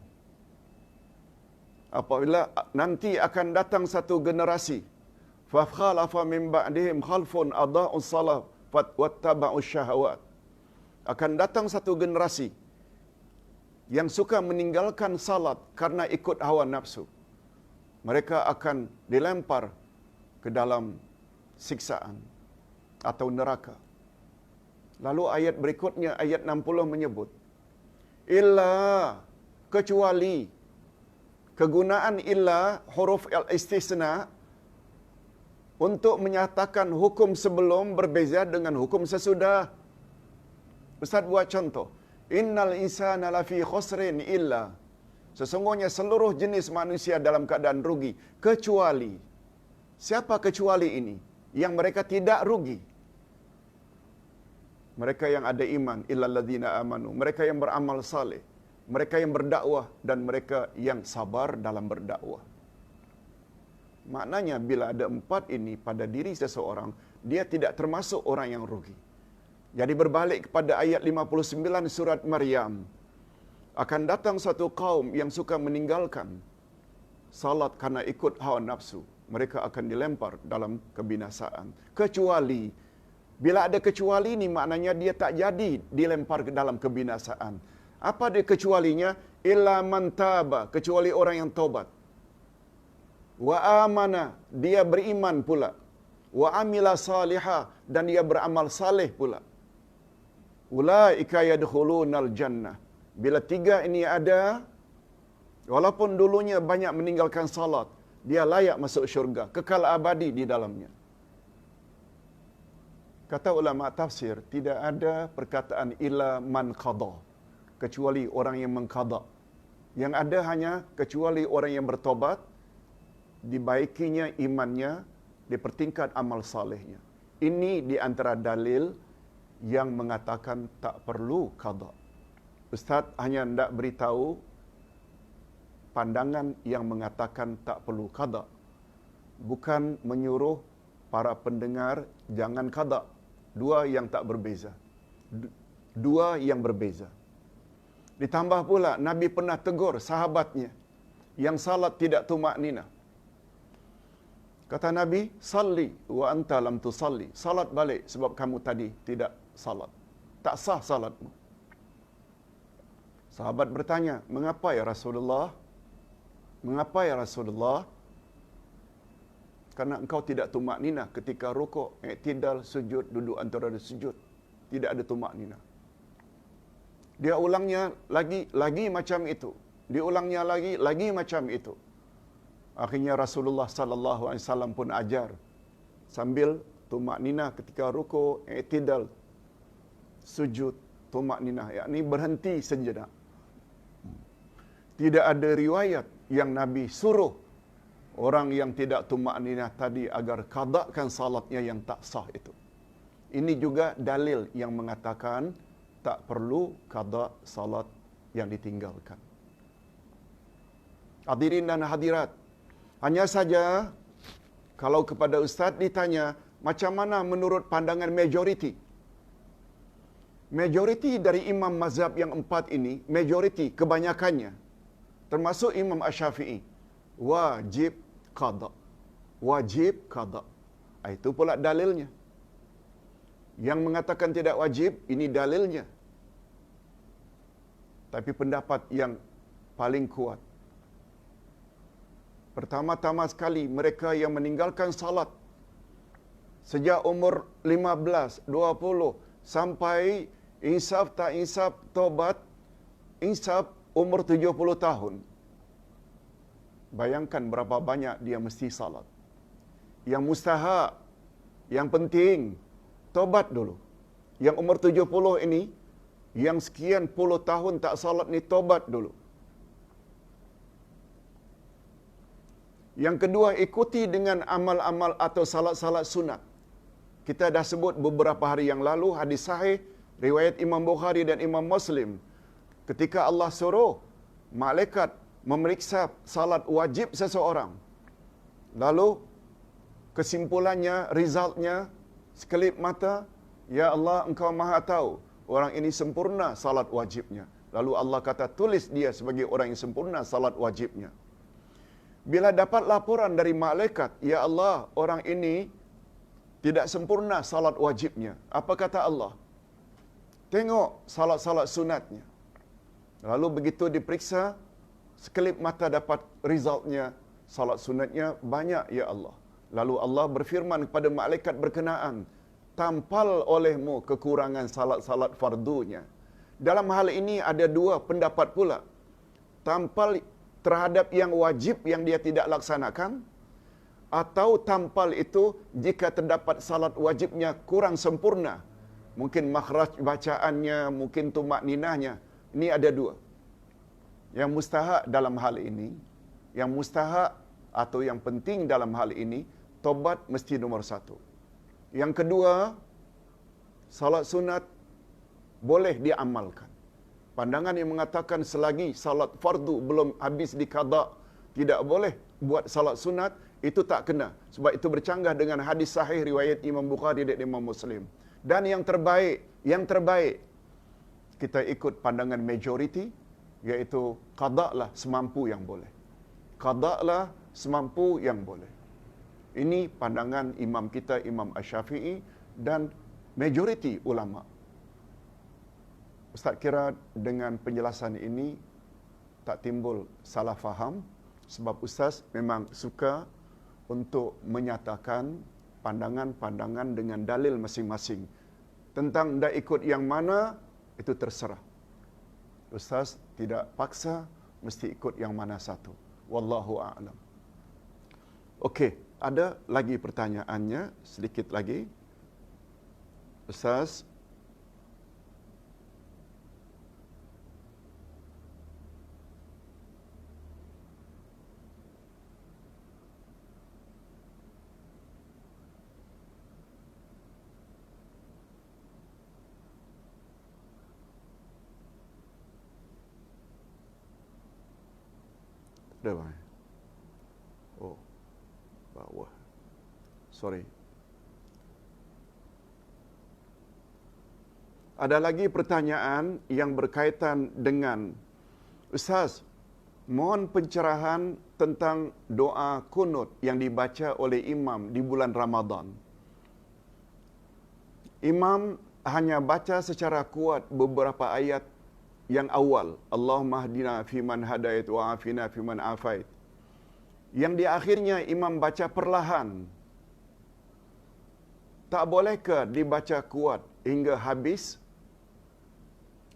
[SPEAKER 1] Apabila nanti akan datang satu generasi, fa khalafa min ba'dihim khalfun adaa'us salat wattaba'us syahawat. Akan datang satu generasi yang suka meninggalkan salat karena ikut hawa nafsu. Mereka akan dilempar ke dalam siksaan atau neraka. Lalu ayat berikutnya, ayat 60 menyebut, illa, kecuali, kegunaan illa huruf al-istisna untuk menyatakan hukum sebelum berbeza dengan hukum sesudah. Ustaz buat contoh. Innal insana lafi khusrin illa. Sesungguhnya seluruh jenis manusia dalam keadaan rugi. Kecuali. Siapa kecuali ini? Yang mereka tidak rugi. Mereka yang ada iman. Illal ladzina amanu. Mereka yang beramal saleh. Mereka yang berdakwah. Dan mereka yang sabar dalam berdakwah. Maknanya bila ada 4 ini pada diri seseorang, dia tidak termasuk orang yang rugi. Jadi berbalik kepada ayat 59 surat Maryam. Akan datang suatu kaum yang suka meninggalkan salat karena ikut hawa nafsu. Mereka akan dilempar dalam kebinasaan. Kecuali, bila ada kecuali ini maknanya dia tak jadi dilempar ke dalam kebinasaan. Apa dia kecualinya? Illa man taba, kecuali orang yang taubat. Wa amana, dia beriman pula. Wa amila salihah, dan dia beramal saleh pula. Ulaika yadkhulunal jannah. Bila 3 ini ada, walaupun dulunya banyak meninggalkan salat, dia layak masuk syurga, kekal abadi di dalamnya. Kata ulama tafsir, tidak ada perkataan illa man qada, kecuali orang yang mengqada. Yang ada hanya kecuali orang yang bertobat, dibaikinya imannya, dipertingkat amal salehnya. Ini di antara dalil yang mengatakan tak perlu qada. Ustaz hanya hendak beritahu pandangan yang mengatakan tak perlu qada. Bukan menyuruh para pendengar jangan qada. Dua yang tak berbeza. Dua yang berbeza. Ditambah pula Nabi pernah tegur sahabatnya yang salat tidak tumakninah. Kata Nabi, salli wa anta lam tusalli. Salat balik sebab kamu tadi tidak salat. Tak sah salatmu. Sahabat bertanya, mengapa ya Rasulullah? Mengapa ya Rasulullah? Karena engkau tidak tumak nina ketika rukuk, i'tidal, sujud, duduk antara sujud. Tidak ada tumak nina. Dia ulangnya lagi macam itu. Diulangnya lagi macam itu. Akhirnya Rasulullah sallallahu alaihi wasallam pun ajar sambil tumak nina ketika rukuk, i'tidal, sujud, tumak nina, yakni berhenti sejenak. Tidak ada riwayat yang Nabi suruh orang yang tidak tumak ninah tadi agar qadakan salatnya yang tak sah itu. Ini juga dalil yang mengatakan tak perlu qada salat yang ditinggalkan. Hadirin dan hadirat, hanya saja kalau kepada ustaz ditanya macam mana menurut pandangan majoriti. Majoriti dari imam mazhab yang 4 ini, majoriti kebanyakannya termasuk Imam Asy-Syafi'i, wajib qada. Wajib qada. Itu pula dalilnya. Yang mengatakan tidak wajib, ini dalilnya. Tapi pendapat yang paling kuat, pertama-tama sekali mereka yang meninggalkan salat sejak umur 15, 20 sampai insaf tak insaf tobat, insaf umur 70 tahun. Bayangkan berapa banyak dia mesti salat. Yang mustahak, yang penting, tobat dulu. Yang umur 70 ini, yang sekian puluh tahun tak salat ni tobat dulu. Yang kedua, ikuti dengan amal-amal atau salat-salat sunat. Kita dah sebut beberapa hari yang lalu, hadis sahih, riwayat Imam Bukhari dan Imam Muslim. Ketika Allah suruh malaikat memeriksa salat wajib seseorang. Lalu kesimpulannya, resultnya, sekelip mata, ya Allah engkau maha tahu, orang ini sempurna salat wajibnya. Lalu Allah kata, tulis dia sebagai orang yang sempurna salat wajibnya. Bila dapat laporan dari malaikat, ya Allah orang ini tidak sempurna salat wajibnya. Apa kata Allah? Tengok salat-salat sunatnya. Lalu begitu diperiksa, sekelip mata dapat resultnya, salat sunatnya banyak ya Allah. Lalu Allah berfirman kepada malaikat berkenaan, tampal olehmu kekurangan salat-salat fardunya. Dalam hal ini ada dua pendapat pula. Tampal terhadap yang wajib yang dia tidak laksanakan, atau tampal itu jika terdapat salat wajibnya kurang sempurna. Mungkin makhraj bacaannya, mungkin tumak ninahnya. Ini ada dua. Yang mustahak dalam hal ini, yang mustahak atau yang penting dalam hal ini, tobat mesti nomor 1. Yang kedua, salat sunat boleh diamalkan. Pandangan yang mengatakan selagi salat fardu belum habis diqada, tidak boleh buat salat sunat, itu tak kena. Sebab itu bercanggah dengan hadis sahih riwayat Imam Bukhari dan Imam Muslim. Dan yang terbaik, kita ikut pandangan majoriti, iaitu qada'lah semampu yang boleh. Qada'lah semampu yang boleh. Ini pandangan imam kita, Imam Asy-Syafi'i dan majoriti ulama. Ustaz kira dengan penjelasan ini tak timbul salah faham, sebab Ustaz memang suka untuk menyatakan pandangan-pandangan dengan dalil masing-masing. Tentang dah ikut yang mana, itu terserah. Ustaz tidak paksa mesti ikut yang mana satu. Wallahu a'lam. Okey, ada lagi pertanyaannya, sedikit lagi. Ustaz, ada bang? Oh, bawah. Sorry. Ada lagi pertanyaan yang berkaitan dengan Ustaz, mohon pencerahan tentang doa kunut yang dibaca oleh imam di bulan Ramadan. Imam hanya baca secara kuat beberapa ayat yang awal, Allahumma hdina fiman hadait wa afina fiman afait. yang di akhirnya imam baca perlahan. Tak bolehkah dibaca kuat hingga habis?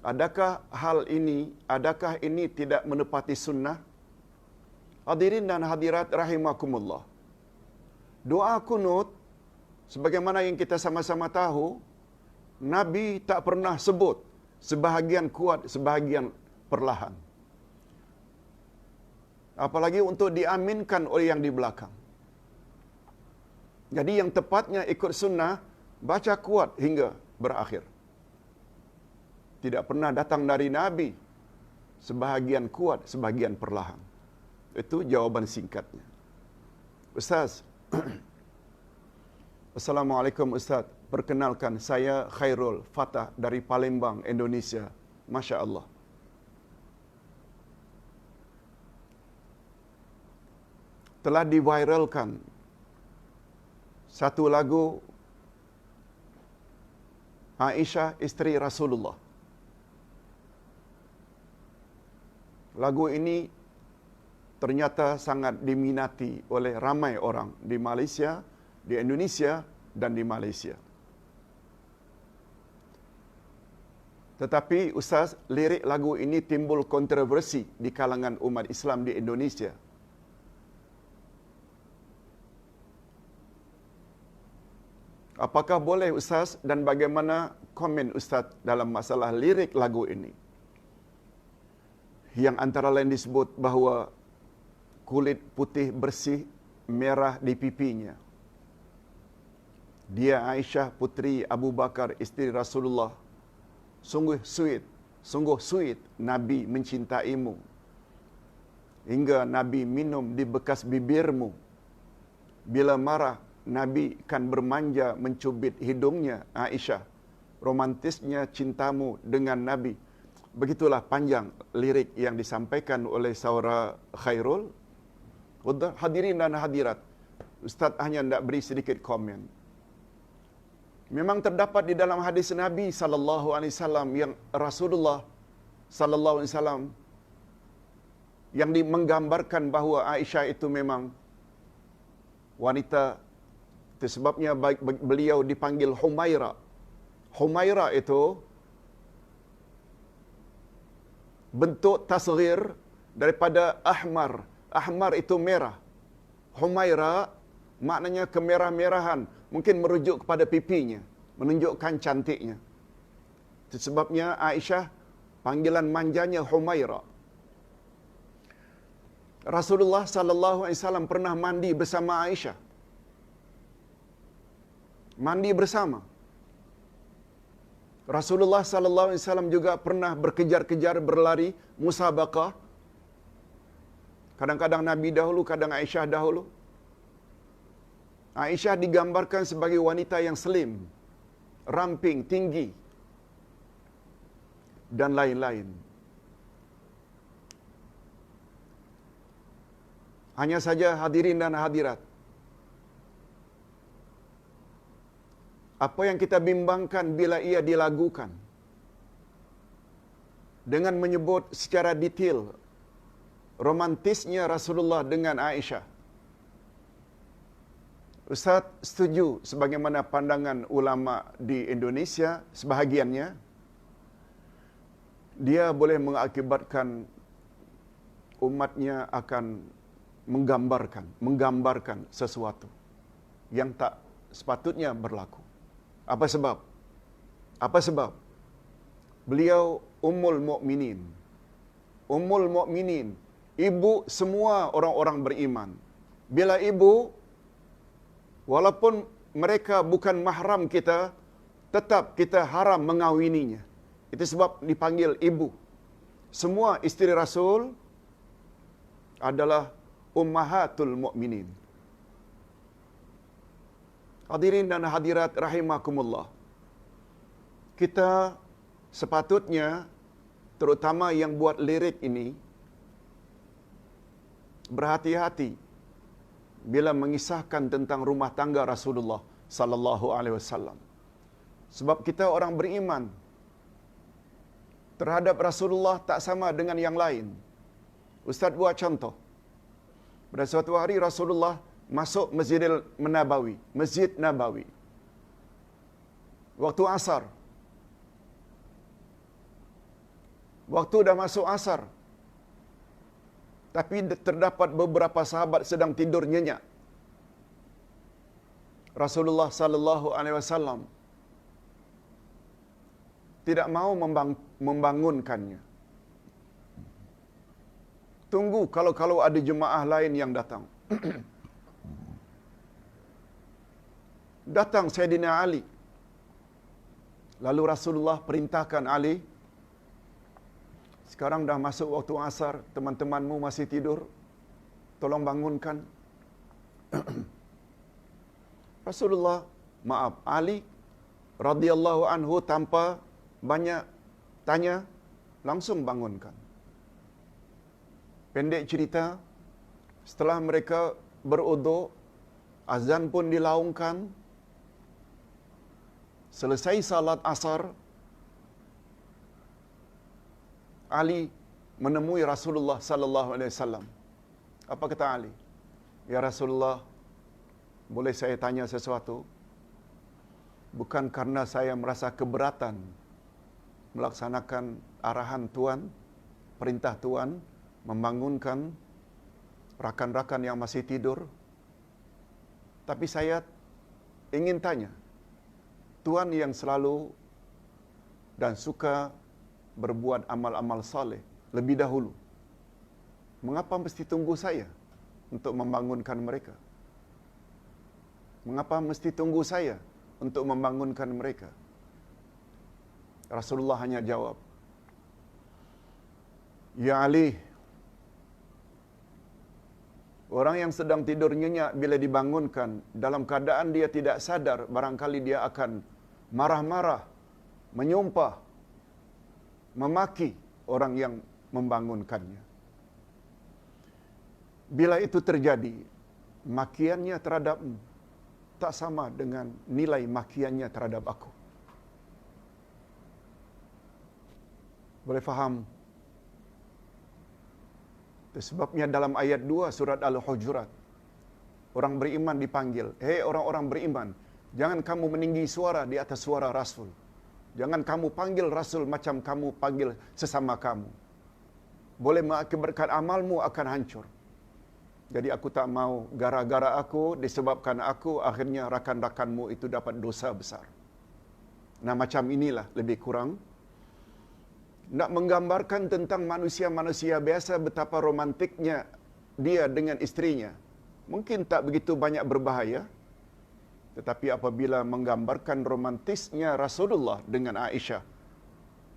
[SPEAKER 1] Adakah ini tidak menepati sunnah? Hadirin dan hadirat rahimakumullah. Doa kunut, sebagaimana yang kita sama-sama tahu, Nabi tak pernah sebut sebahagian kuat, sebahagian perlahan. Apalagi untuk diaminkan oleh yang di belakang. Jadi yang tepatnya ikut sunnah, baca kuat hingga berakhir. Tidak pernah datang dari Nabi sebahagian kuat, sebahagian perlahan. Itu jawaban singkatnya. Ustaz, Assalamualaikum Ustaz. Perkenalkan, saya Khairul Fatah dari Palembang, Indonesia. Masya Allah. Telah diviralkan satu lagu Aisyah, isteri Rasulullah. Lagu ini ternyata sangat diminati oleh ramai orang di Malaysia, di Indonesia, dan di Malaysia. Tetapi Ustaz, lirik lagu ini timbul kontroversi di kalangan umat Islam di Indonesia. Apakah boleh Ustaz dan bagaimana komen Ustaz dalam masalah lirik lagu ini? Yang antara lain disebut bahawa kulit putih bersih, merah di pipinya. Dia Aisyah putri Abu Bakar, isteri Rasulullah. Sungguh sweet Nabi mencintaimu. Hingga Nabi minum di bekas bibirmu. Bila marah, Nabi kan bermanja mencubit hidungnya. Aisyah, romantisnya cintamu dengan Nabi. Begitulah panjang lirik yang disampaikan oleh saudara Khairul. Hadirin dan hadirat, Ustaz hanya hendak beri sedikit komen. Memang terdapat di dalam hadis Nabi sallallahu alaihi wasallam yang Rasulullah sallallahu alaihi wasallam yang menggambarkan bahawa Aisyah itu memang wanita. Itu sebabnya beliau dipanggil Humaira. Humaira itu bentuk tasghir daripada ahmar. Ahmar itu merah. Humaira maknanya kemerah-merahan, mungkin merujuk kepada pipinya, menunjukkan cantiknya. Itu sebabnya Aisyah panggilan manjanya Humaira. Rasulullah sallallahu alaihi wasallam pernah mandi bersama Aisyah. Mandi bersama. Rasulullah sallallahu alaihi wasallam juga pernah berkejar-kejar, berlari, musabaqah. Kadang-kadang Nabi dahulu, kadang Aisyah dahulu. Aisyah digambarkan sebagai wanita yang slim, ramping, tinggi, dan lain-lain. Hanya saja hadirin dan hadirat, apa yang kita bimbangkan bila ia dilagukan dengan menyebut secara detail romantisnya Rasulullah dengan Aisyah. Ustaz setuju sebagaimana pandangan ulama di Indonesia sebahagiannya, dia boleh mengakibatkan umatnya akan menggambarkan sesuatu yang tak sepatutnya berlaku. Apa sebab? Apa sebab? Beliau Ummul Mukminin. Ummul Mukminin, ibu semua orang-orang beriman. Bila ibu, walaupun mereka bukan mahram kita, tetap kita haram mengawininya. Itu sebab dipanggil ibu. Semua isteri Rasul adalah ummahatul mukminin. Hadirin dan hadirat rahimakumullah. Kita sepatutnya, terutama yang buat lirik ini, berhati-hati bila mengisahkan tentang rumah tangga Rasulullah sallallahu alaihi wasallam. Sebab kita orang beriman terhadap Rasulullah tak sama dengan yang lain. Ustaz buat contoh. Pada suatu hari Rasulullah masuk Masjid Nabawi. Waktu asar. Waktu dah masuk asar. Tapi terdapat beberapa sahabat sedang tidur nyenyak. Rasulullah sallallahu alaihi wasallam tidak mau membangunkannya. Tunggu kalau ada jemaah lain yang datang. Datang Sayyidina Ali. Lalu Rasulullah perintahkan Ali, sekarang dah masuk waktu asar, teman-temanmu masih tidur, tolong bangunkan. Rasulullah, Ali radhiyallahu anhu tanpa banyak tanya, langsung bangunkan. Pendek cerita, setelah mereka beruduk, azan pun dilaungkan. Selesai salat asar, Ali menemui Rasulullah sallallahu alaihi wasallam. Apa kata Ali? Ya Rasulullah, boleh saya tanya sesuatu? Bukan karena saya merasa keberatan melaksanakan arahan Tuan, perintah Tuan, membangunkan rakan-rakan yang masih tidur. Tapi saya ingin tanya, Tuan yang selalu dan suka berbuat amal-amal saleh lebih dahulu, mengapa mesti tunggu saya untuk membangunkan mereka? Mengapa mesti tunggu saya untuk membangunkan mereka? Rasulullah hanya jawab, Ya Ali, orang yang sedang tidur nyenyak bila dibangunkan dalam keadaan dia tidak sadar, barangkali dia akan marah-marah, menyumpah, memaki orang yang membangunkannya. Bila itu terjadi, makiannya terhadapmu tak sama dengan nilai makiannya terhadap aku. Boleh faham? Itu sebabnya dalam ayat 2 surat Al-Hujurat, orang beriman dipanggil, hei orang-orang beriman, jangan kamu meninggi suara di atas suara Rasul. Jangan kamu panggil Rasul macam kamu panggil sesama kamu. Boleh mengakibatkan amalmu akan hancur. Jadi aku tak mau gara-gara aku, disebabkan aku, akhirnya rakan-rakanmu itu dapat dosa besar. Nah macam inilah lebih kurang. Nak menggambarkan tentang manusia-manusia biasa betapa romantiknya dia dengan istrinya. Mungkin tak begitu banyak berbahaya. Tetapi apabila menggambarkan romantisnya Rasulullah dengan Aisyah,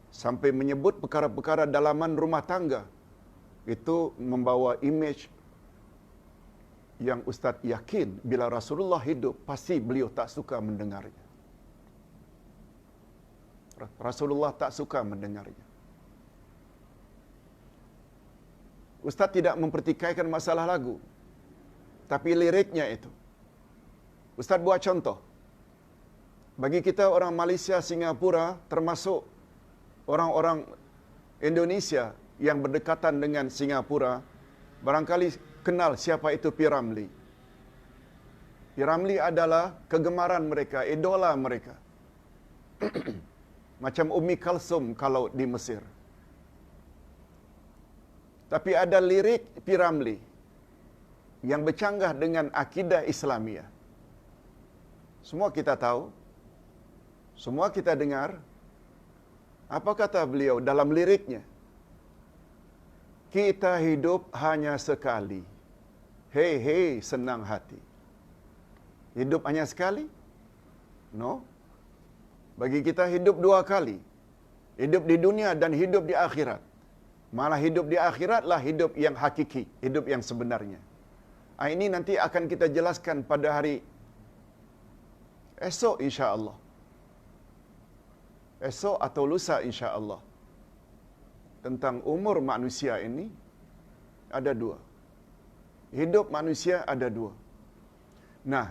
[SPEAKER 1] sampai menyebut perkara-perkara dalaman rumah tangga, itu membawa imej yang Ustaz yakin bila Rasulullah hidup, pasti beliau tak suka mendengarnya. Rasulullah tak suka mendengarnya. Ustaz tidak mempertikaikan masalah lagu, tapi liriknya itu. Ustaz buat contoh. Bagi kita orang Malaysia, Singapura, termasuk orang-orang Indonesia yang berdekatan dengan Singapura, barangkali kenal siapa itu P. Ramlee. P. Ramlee adalah kegemaran mereka, idola mereka. Macam Ummi Kalsum kalau di Mesir. Tapi ada lirik P. Ramlee yang bercanggah dengan akidah Islamiah. Semua kita tahu, semua kita dengar. Apa kata beliau dalam liriknya? Kita hidup hanya sekali. Hei, hei, senang hati. Hidup hanya sekali? No. Bagi kita hidup dua kali. Hidup di dunia dan hidup di akhirat. Malah hidup di akhiratlah hidup yang hakiki, hidup yang sebenarnya. Ini nanti akan kita jelaskan pada hari esok insya-Allah. Esok atau lusa insya-Allah. Tentang umur manusia ini ada dua. Hidup manusia ada dua. Nah,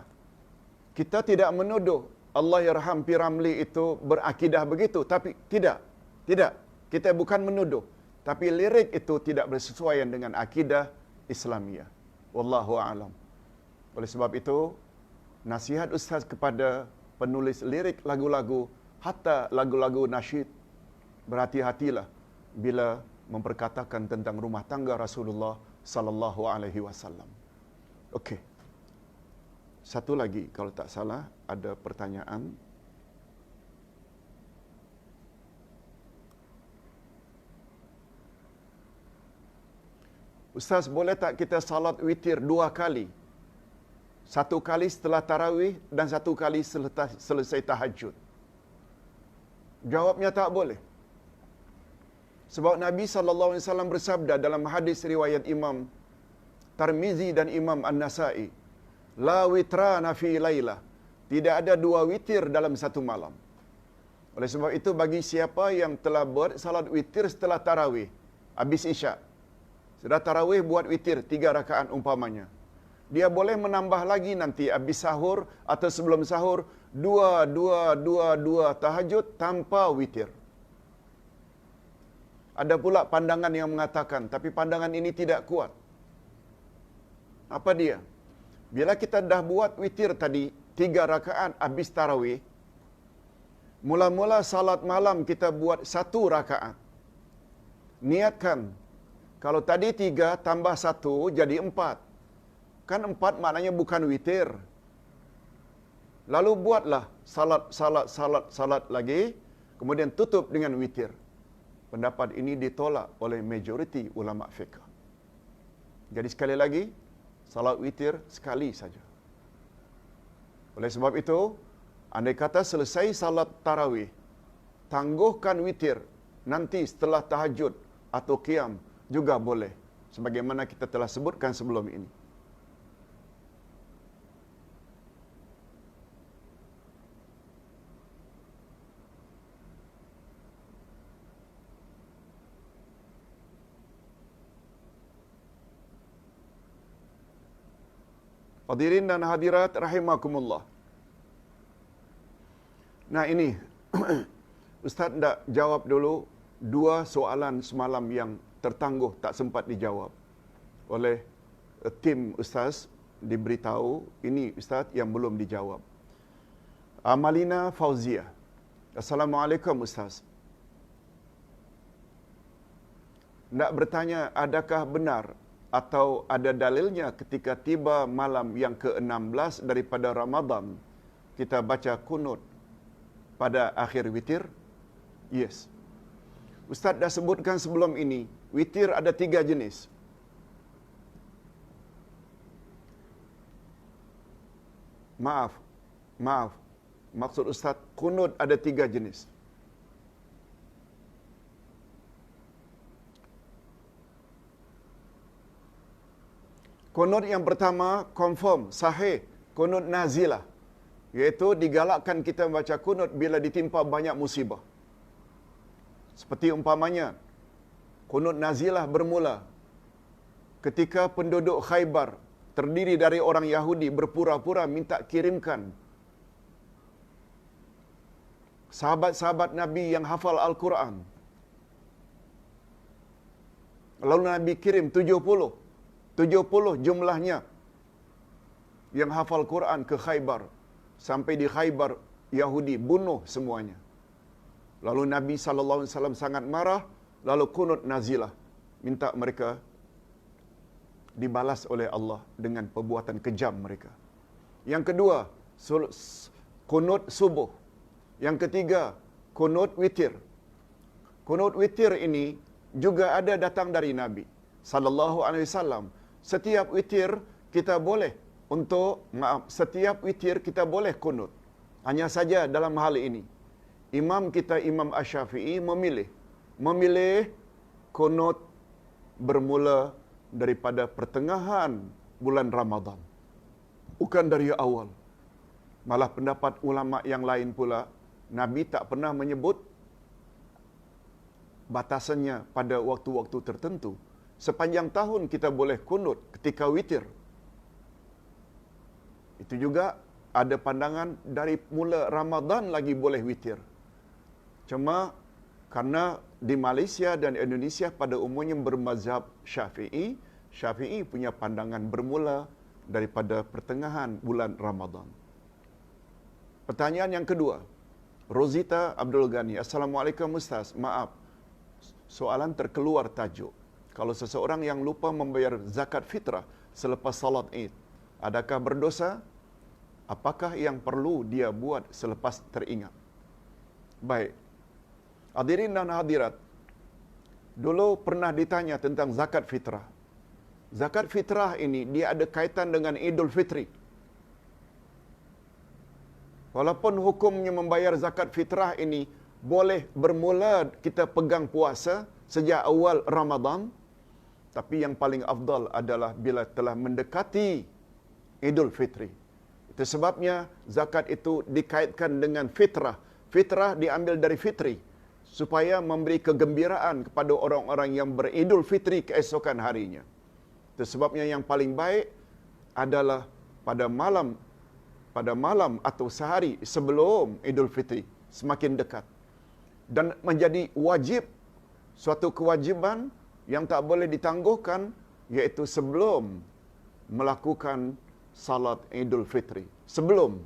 [SPEAKER 1] kita tidak menuduh Allah yarham P. Ramlee itu berakidah begitu, tapi tidak. Kita bukan menuduh, tapi lirik itu tidak bersesuaian dengan akidah Islamiah. Wallahu a'lam. Oleh sebab itu, nasihat Ustaz kepada penulis lirik lagu-lagu, hatta lagu-lagu nasyid, berhati-hatilah bila memperkatakan tentang rumah tangga Rasulullah sallallahu alaihi wasallam. Okey. Satu lagi kalau tak salah ada pertanyaan. Ustaz, boleh tak kita salat witir 2 kali? 1 kali setelah tarawih dan 1 kali selesai tahajud. Jawabnya tak boleh. Sebab Nabi sallallahu alaihi wasallam bersabda dalam hadis riwayat Imam Tirmizi dan Imam An-Nasa'i, la witrana fi lailah. Tidak ada 2 witir dalam satu malam. Oleh sebab itu, bagi siapa yang telah buat salat witir setelah tarawih, habis isyak, sudah tarawih buat witir 3 rakaat umpamanya, dia boleh menambah lagi nanti habis sahur atau sebelum sahur 2 tahajud tanpa witir. Ada pula pandangan yang mengatakan, tapi pandangan ini tidak kuat. Apa dia? Bila kita dah buat witir tadi 3 rakaat habis tarawih, mula-mula salat malam kita buat 1 rakaat. Niatkan, kalau tadi 3 tambah 1 jadi 4. Kan 4 maknanya bukan witir. Lalu buatlah salat lagi, kemudian tutup dengan witir. Pendapat ini ditolak oleh majoriti ulama fiqh. Jadi sekali lagi, salat witir sekali saja. Oleh sebab itu, andai kata selesai salat tarawih, tangguhkan witir nanti setelah tahajud atau qiyam juga boleh, sebagaimana kita telah sebutkan sebelum ini. Hadirin dan hadirat rahimakumullah. Nah ini, Ustaz nak jawab dulu 2 soalan semalam yang tertangguh tak sempat dijawab oleh tim Ustaz. Diberitahu ini Ustaz yang belum dijawab. Amalina Fauzia. Assalamualaikum Ustaz. Nak bertanya, adakah benar atau ada dalilnya ketika tiba malam yang ke-16 daripada Ramadan, kita baca kunut pada akhir witir? Yes. Ustaz dah sebutkan sebelum ini, witir ada 3 jenis. Maaf. Maksud Ustaz, kunut ada 3 jenis. Kunut yang pertama, confirm, sahih, kunut nazilah. Iaitu digalakkan kita membaca kunut bila ditimpa banyak musibah. Seperti umpamanya, kunut nazilah bermula ketika penduduk Khaybar, terdiri dari orang Yahudi, berpura-pura minta kirimkan sahabat-sahabat Nabi yang hafal Al-Quran. Lalu Nabi kirim 70 jumlahnya yang hafal Quran ke Khaybar. Sampai di Khaybar, Yahudi bunuh semuanya. Lalu Nabi SAW sangat marah, lalu kunut nazilah, minta mereka dibalas oleh Allah dengan perbuatan kejam mereka. Yang kedua, kunut subuh. Yang ketiga, kunut witir. Kunut witir ini juga ada datang dari Nabi sallallahu alaihi wasallam. Setiap witir kita boleh setiap witir kita boleh kunut. Hanya saja dalam hal ini, imam kita Imam Asy-Syafi'i memilih kunut bermula daripada pertengahan bulan Ramadan, bukan dari awal. Malah pendapat ulama yang lain pula, Nabi tak pernah menyebut batasannya pada waktu-waktu tertentu. Sepanjang tahun kita boleh kunut ketika witir. Itu juga ada pandangan dari mula Ramadan lagi boleh witir. Cuma karena di Malaysia dan Indonesia pada umumnya bermazhab Syafi'i, Syafi'i punya pandangan bermula daripada pertengahan bulan Ramadan. Pertanyaan yang kedua, Rosita Abdul Ghani. Assalamualaikum Ustaz. Maaf, soalan terkeluar tajuk. Kalau seseorang yang lupa membayar zakat fitrah selepas salat Id, adakah berdosa? Apakah yang perlu dia buat selepas teringat? Baik. Hadirin dan hadirat, dulu pernah ditanya tentang zakat fitrah. Zakat fitrah ini dia ada kaitan dengan Idul Fitri. Walaupun hukumnya membayar zakat fitrah ini boleh bermula kita pegang puasa sejak awal Ramadan, tapi yang paling afdal adalah bila telah mendekati Idul Fitri. Itu sebabnya zakat itu dikaitkan dengan fitrah. Fitrah diambil dari fitri supaya memberi kegembiraan kepada orang-orang yang beridul fitri keesokan harinya. Itu sebabnya yang paling baik adalah pada malam atau sehari sebelum Idul Fitri, semakin dekat. Dan menjadi wajib, suatu kewajiban yang tak boleh ditangguhkan, iaitu sebelum melakukan salat Idul Fitri. Sebelum.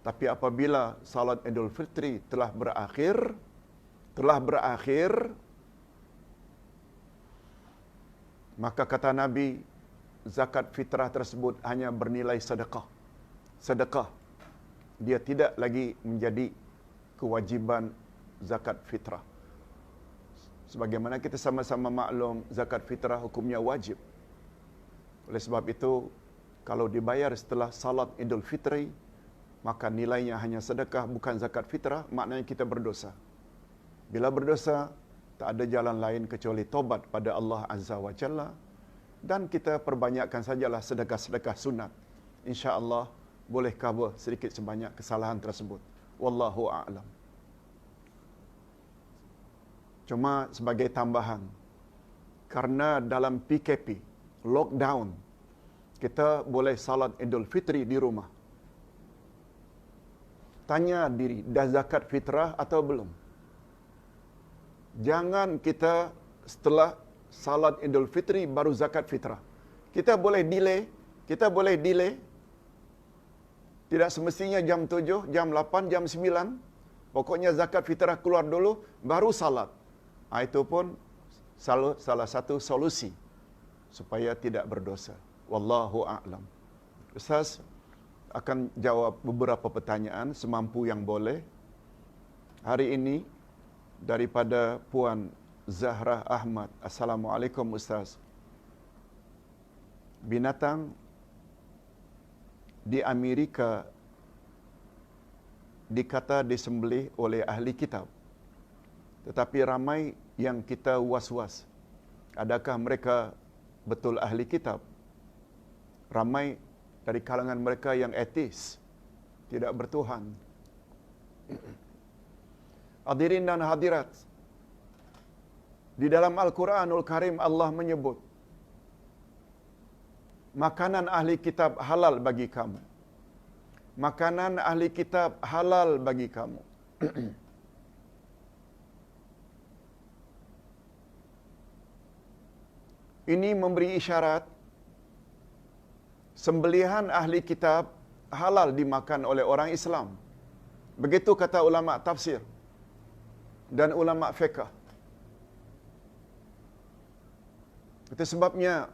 [SPEAKER 1] Tapi apabila salat Idul Fitri telah berakhir, maka kata Nabi, zakat fitrah tersebut hanya bernilai sedekah. Sedekah. Dia tidak lagi menjadi kewajiban zakat fitrah. Sebagaimana kita sama-sama maklum, zakat fitrah hukumnya wajib. Oleh sebab itu, kalau dibayar setelah salat Idul Fitri, maka nilainya hanya sedekah, bukan zakat fitrah, maknanya kita berdosa. Bila berdosa, tak ada jalan lain kecuali tobat pada Allah Azza wa Jalla, dan kita perbanyakkan sajalah sedekah-sedekah sunat. InsyaAllah boleh cover sedikit sebanyak kesalahan tersebut. Wallahu a'lam. Cuma sebagai tambahan, karena dalam PKP, lockdown, kita boleh salat Idul Fitri di rumah. Tanya diri, dah zakat fitrah atau belum? Jangan kita setelah salat Idul Fitri baru zakat fitrah. Kita boleh delay. Tidak semestinya jam 7, jam 8, jam 9. Pokoknya zakat fitrah keluar dulu, baru salat. Itu pun salah satu solusi supaya tidak berdosa. Wallahu a'lam. Ustaz akan jawab beberapa pertanyaan semampu yang boleh. Hari ini daripada Puan Zahra Ahmad. Assalamualaikum Ustaz. Binatang di Amerika dikata disembelih oleh ahli kitab. Tetapi ramai yang kita was-was. Adakah mereka betul ahli kitab? Ramai dari kalangan mereka yang ateis, tidak bertuhan. Hadirin dan hadirat, di dalam Al-Quranul Karim Allah menyebut, makanan ahli kitab halal bagi kamu. Makanan ahli kitab halal bagi kamu. Ini memberi isyarat sembelihan ahli kitab halal dimakan oleh orang Islam. Begitu kata ulama tafsir dan ulama fiqh. Itu sebabnya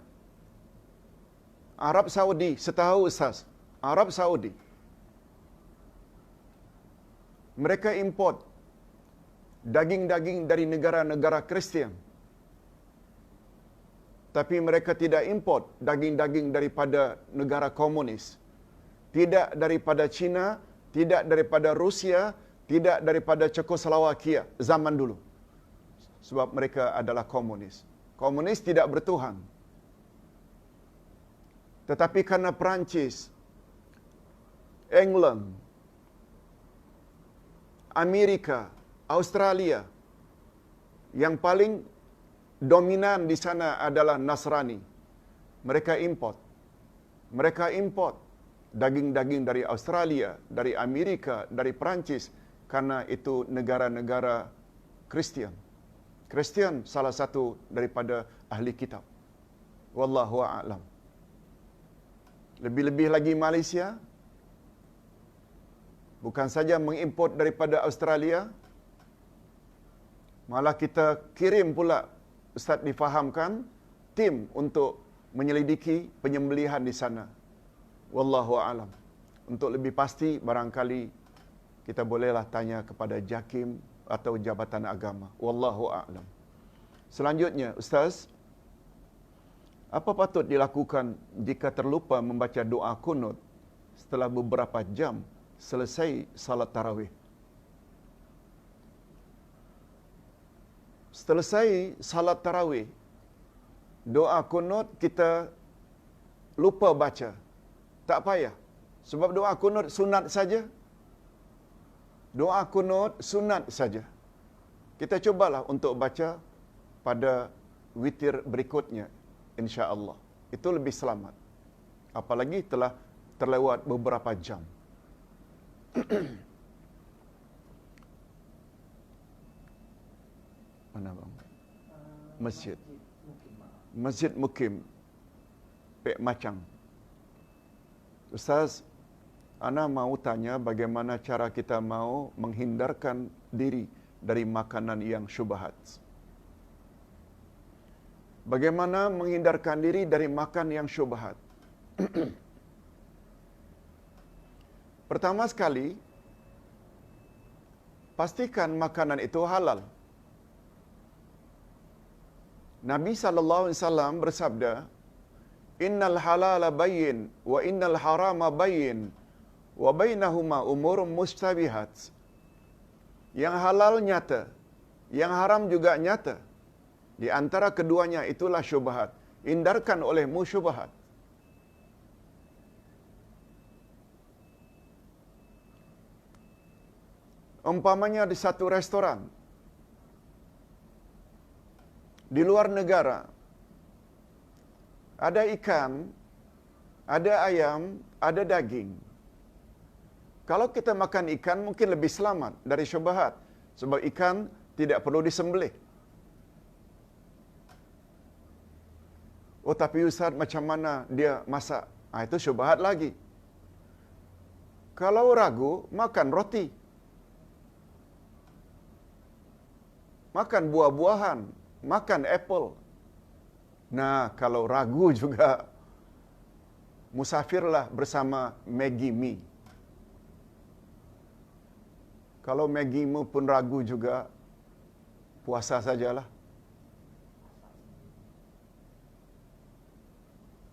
[SPEAKER 1] Arab Saudi, setahu Ustaz, Arab Saudi, mereka import daging-daging dari negara-negara Kristian. Tapi mereka tidak import daging-daging daripada negara komunis. Tidak daripada China, tidak daripada Rusia, tidak daripada Czechoslovakia zaman dulu. Sebab mereka adalah komunis. Komunis tidak bertuhan. Tetapi karena Perancis, England, Amerika, Australia, yang paling dominan di sana adalah Nasrani. Mereka import daging-daging dari Australia, dari Amerika, dari Perancis, karena itu negara-negara Kristian. Kristian salah satu daripada ahli kitab. Wallahu a'lam. Lebih-lebih lagi Malaysia bukan saja mengimport daripada Australia, malah kita kirim pula, Ustaz difahamkan, tim untuk menyelidiki penyembelihan di sana. Wallahu a'lam. Untuk lebih pasti barangkali kita bolehlah tanya kepada JAKIM atau Jabatan Agama. Wallahu a'lam. Selanjutnya, Ustaz, apa patut dilakukan jika terlupa membaca doa kunut setelah beberapa jam selesai salat tarawih? Selesai salat tarawih, doa kunut kita lupa baca, tak payah. Sebab doa kunut sunat saja. Doa kunut sunat saja. Kita cubalah untuk baca pada witir berikutnya, insya-Allah. Itu lebih selamat. Apalagi telah terlewat beberapa jam. Mana bang? Masjid. Masjid Mukim, Pek Macang. Ustaz, ana mau tanya bagaimana cara kita mau menghindarkan diri dari makanan yang syubhat. Bagaimana menghindarkan diri dari makan yang syubhat? Pertama sekali, pastikan makanan itu halal. Nabi SAW bersabda, "Innal halala bayyin wa innal harama bayyin wa bainahuma umurun mustabihat." Yang halal nyata, yang haram juga nyata. Di antara keduanya itulah syubhat. Hindarkan olehmu syubhat. Umpamanya di satu restoran di luar negara, ada ikan, ada ayam, ada daging. Kalau kita makan ikan mungkin lebih selamat dari syubhat, sebab ikan tidak perlu disembelih. Oh tapi Ustaz, macam mana dia masak? Itu syubhat lagi. Kalau ragu, makan roti. Makan buah-buahan, makan apple. Nah, kalau ragu juga, musafirlah bersama Maggi Mee. Kalau Maggi Mee pun ragu juga, puasa sajalah.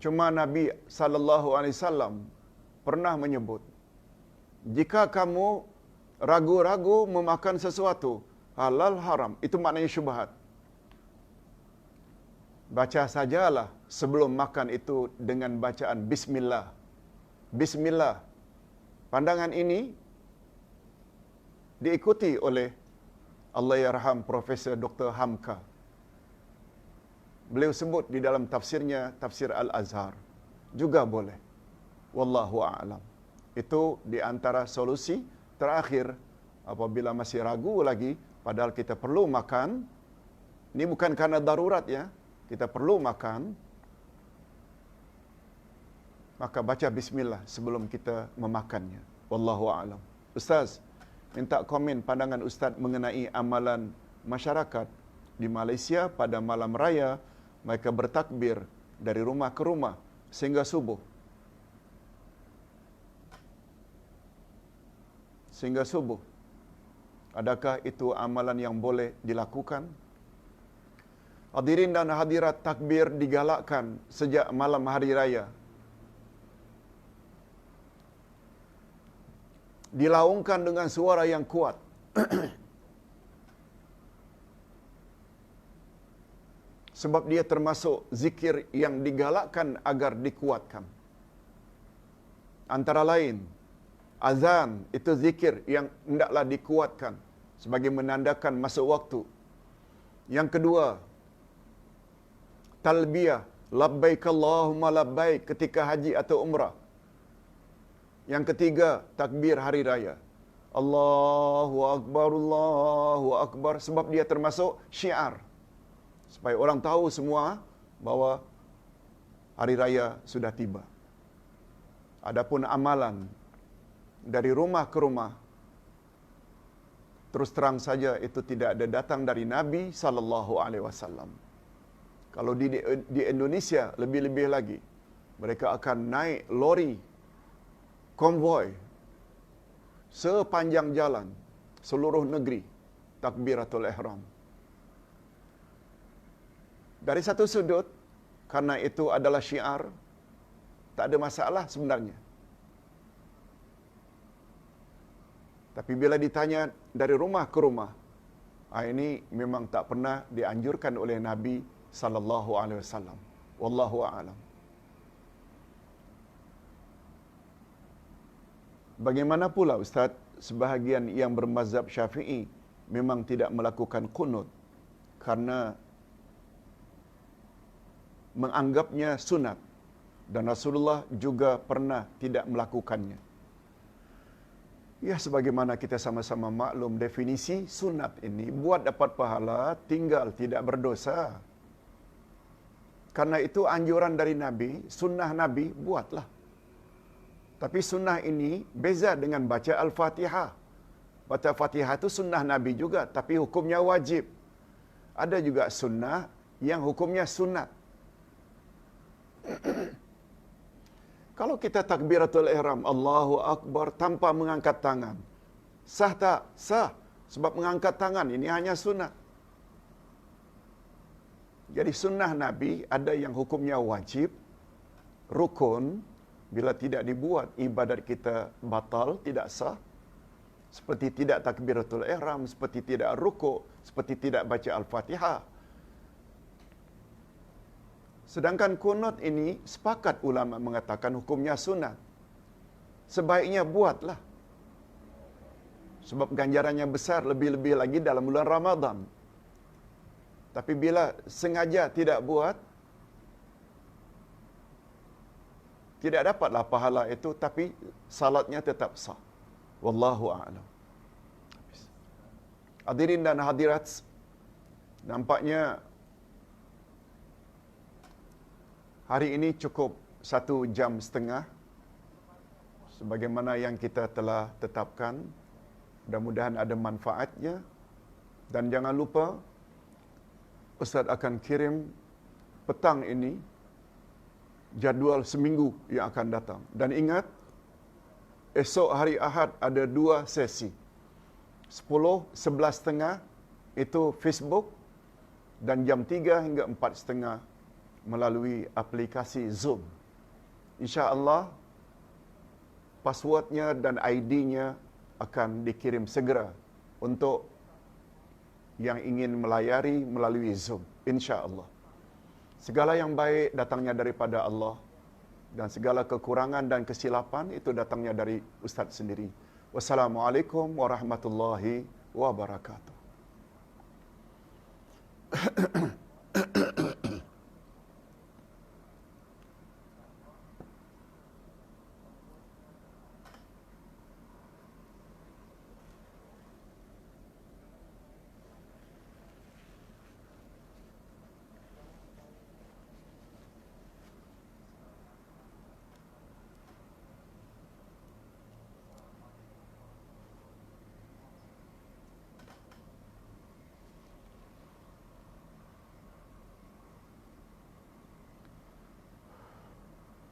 [SPEAKER 1] Cuma Nabi SAW pernah menyebut, jika kamu ragu-ragu memakan sesuatu, halal haram, itu maknanya syubhat. Baca sajalah sebelum makan itu dengan bacaan Bismillah. Bismillah. Pandangan ini diikuti oleh Allahyarham Profesor Dr. Hamka. Beliau sebut di dalam tafsirnya, Tafsir Al-Azhar. Juga boleh. Wallahu a'lam. Itu di antara solusi terakhir apabila masih ragu lagi, padahal kita perlu makan. Ini bukan karena darurat ya. Kita perlu makan. Maka baca bismillah sebelum kita memakannya. Wallahu a'lam. Ustaz, minta komen pandangan Ustaz mengenai amalan masyarakat di Malaysia pada malam raya. Mereka bertakbir dari rumah ke rumah sehingga subuh. Sehingga subuh. Adakah itu amalan yang boleh dilakukan? Hadirin dan hadirat, takbir digalakkan sejak malam hari raya. Dilaungkan dengan suara yang kuat. Sebab dia termasuk zikir yang digalakkan agar dikuatkan. Antara lain, azan itu zikir yang hendaklah dikuatkan sebagai menandakan masuk waktu. Yang kedua, talbiyah, labbaik Allahumma labbaik ketika haji atau umrah. Yang ketiga, takbir hari raya. Allahu Akbar, sebab dia termasuk syiar. Supaya orang tahu semua bahawa hari raya sudah tiba. Adapun amalan dari rumah ke rumah, terus terang saja itu tidak ada datang dari Nabi sallallahu alaihi wasallam. Kalau di Indonesia lebih-lebih lagi, mereka akan naik lori konvoi sepanjang jalan seluruh negeri takbiratul ihram. Dari satu sudut, karena itu adalah syiar, tak ada masalah sebenarnya. Tapi bila ditanya dari rumah ke rumah, ini memang tak pernah dianjurkan oleh Nabi sallallahu alaihi wasallam. Wallahu a'lam. Bagaimana pula Ustaz, sebahagian yang bermazhab Syafi'i memang tidak melakukan qunut karena menganggapnya sunat dan Rasulullah juga pernah tidak melakukannya. Ya, sebagaimana kita sama-sama maklum definisi sunat ini, buat dapat pahala, tinggal tidak berdosa. Karena itu anjuran dari Nabi, sunnah Nabi, buatlah. Tapi sunnah ini beza dengan baca Al-Fatihah. Baca Fatihah itu sunnah Nabi juga, tapi hukumnya wajib. Ada juga sunnah yang hukumnya sunat. Kalau kita takbiratul ihram, Allahu Akbar, tanpa mengangkat tangan, sah tak? Sah. Sebab mengangkat tangan ini hanya sunat. Jadi sunnah Nabi ada yang hukumnya wajib, rukun, bila tidak dibuat ibadat kita batal, tidak sah. Seperti tidak takbiratul ihram, seperti tidak rukuk, seperti tidak baca Al-Fatihah. Sedangkan kunut ini sepakat ulama mengatakan hukumnya sunat. Sebaiknya buatlah. Sebab ganjarannya besar, lebih-lebih lagi dalam bulan Ramadan. Tapi bila sengaja tidak buat, tidak dapatlah pahala itu, tapi salatnya tetap sah. Wallahu a'lam. Hadirin dan hadirat, nampaknya hari ini cukup 1 jam setengah sebagaimana yang kita telah tetapkan. Mudah-mudahan ada manfaatnya. Dan jangan lupa, Ustaz akan kirim petang ini jadual seminggu yang akan datang. Dan ingat, esok hari Ahad ada 2 sesi. 10, 11.30 itu Facebook, dan jam 3 hingga 4.30 melalui aplikasi Zoom. InsyaAllah, passwordnya dan ID-nya akan dikirim segera untuk yang ingin melayari melalui Zoom. InsyaAllah. Segala yang baik datangnya daripada Allah, dan segala kekurangan dan kesilapan itu datangnya dari Ustaz sendiri. Wassalamualaikum warahmatullahi wabarakatuh.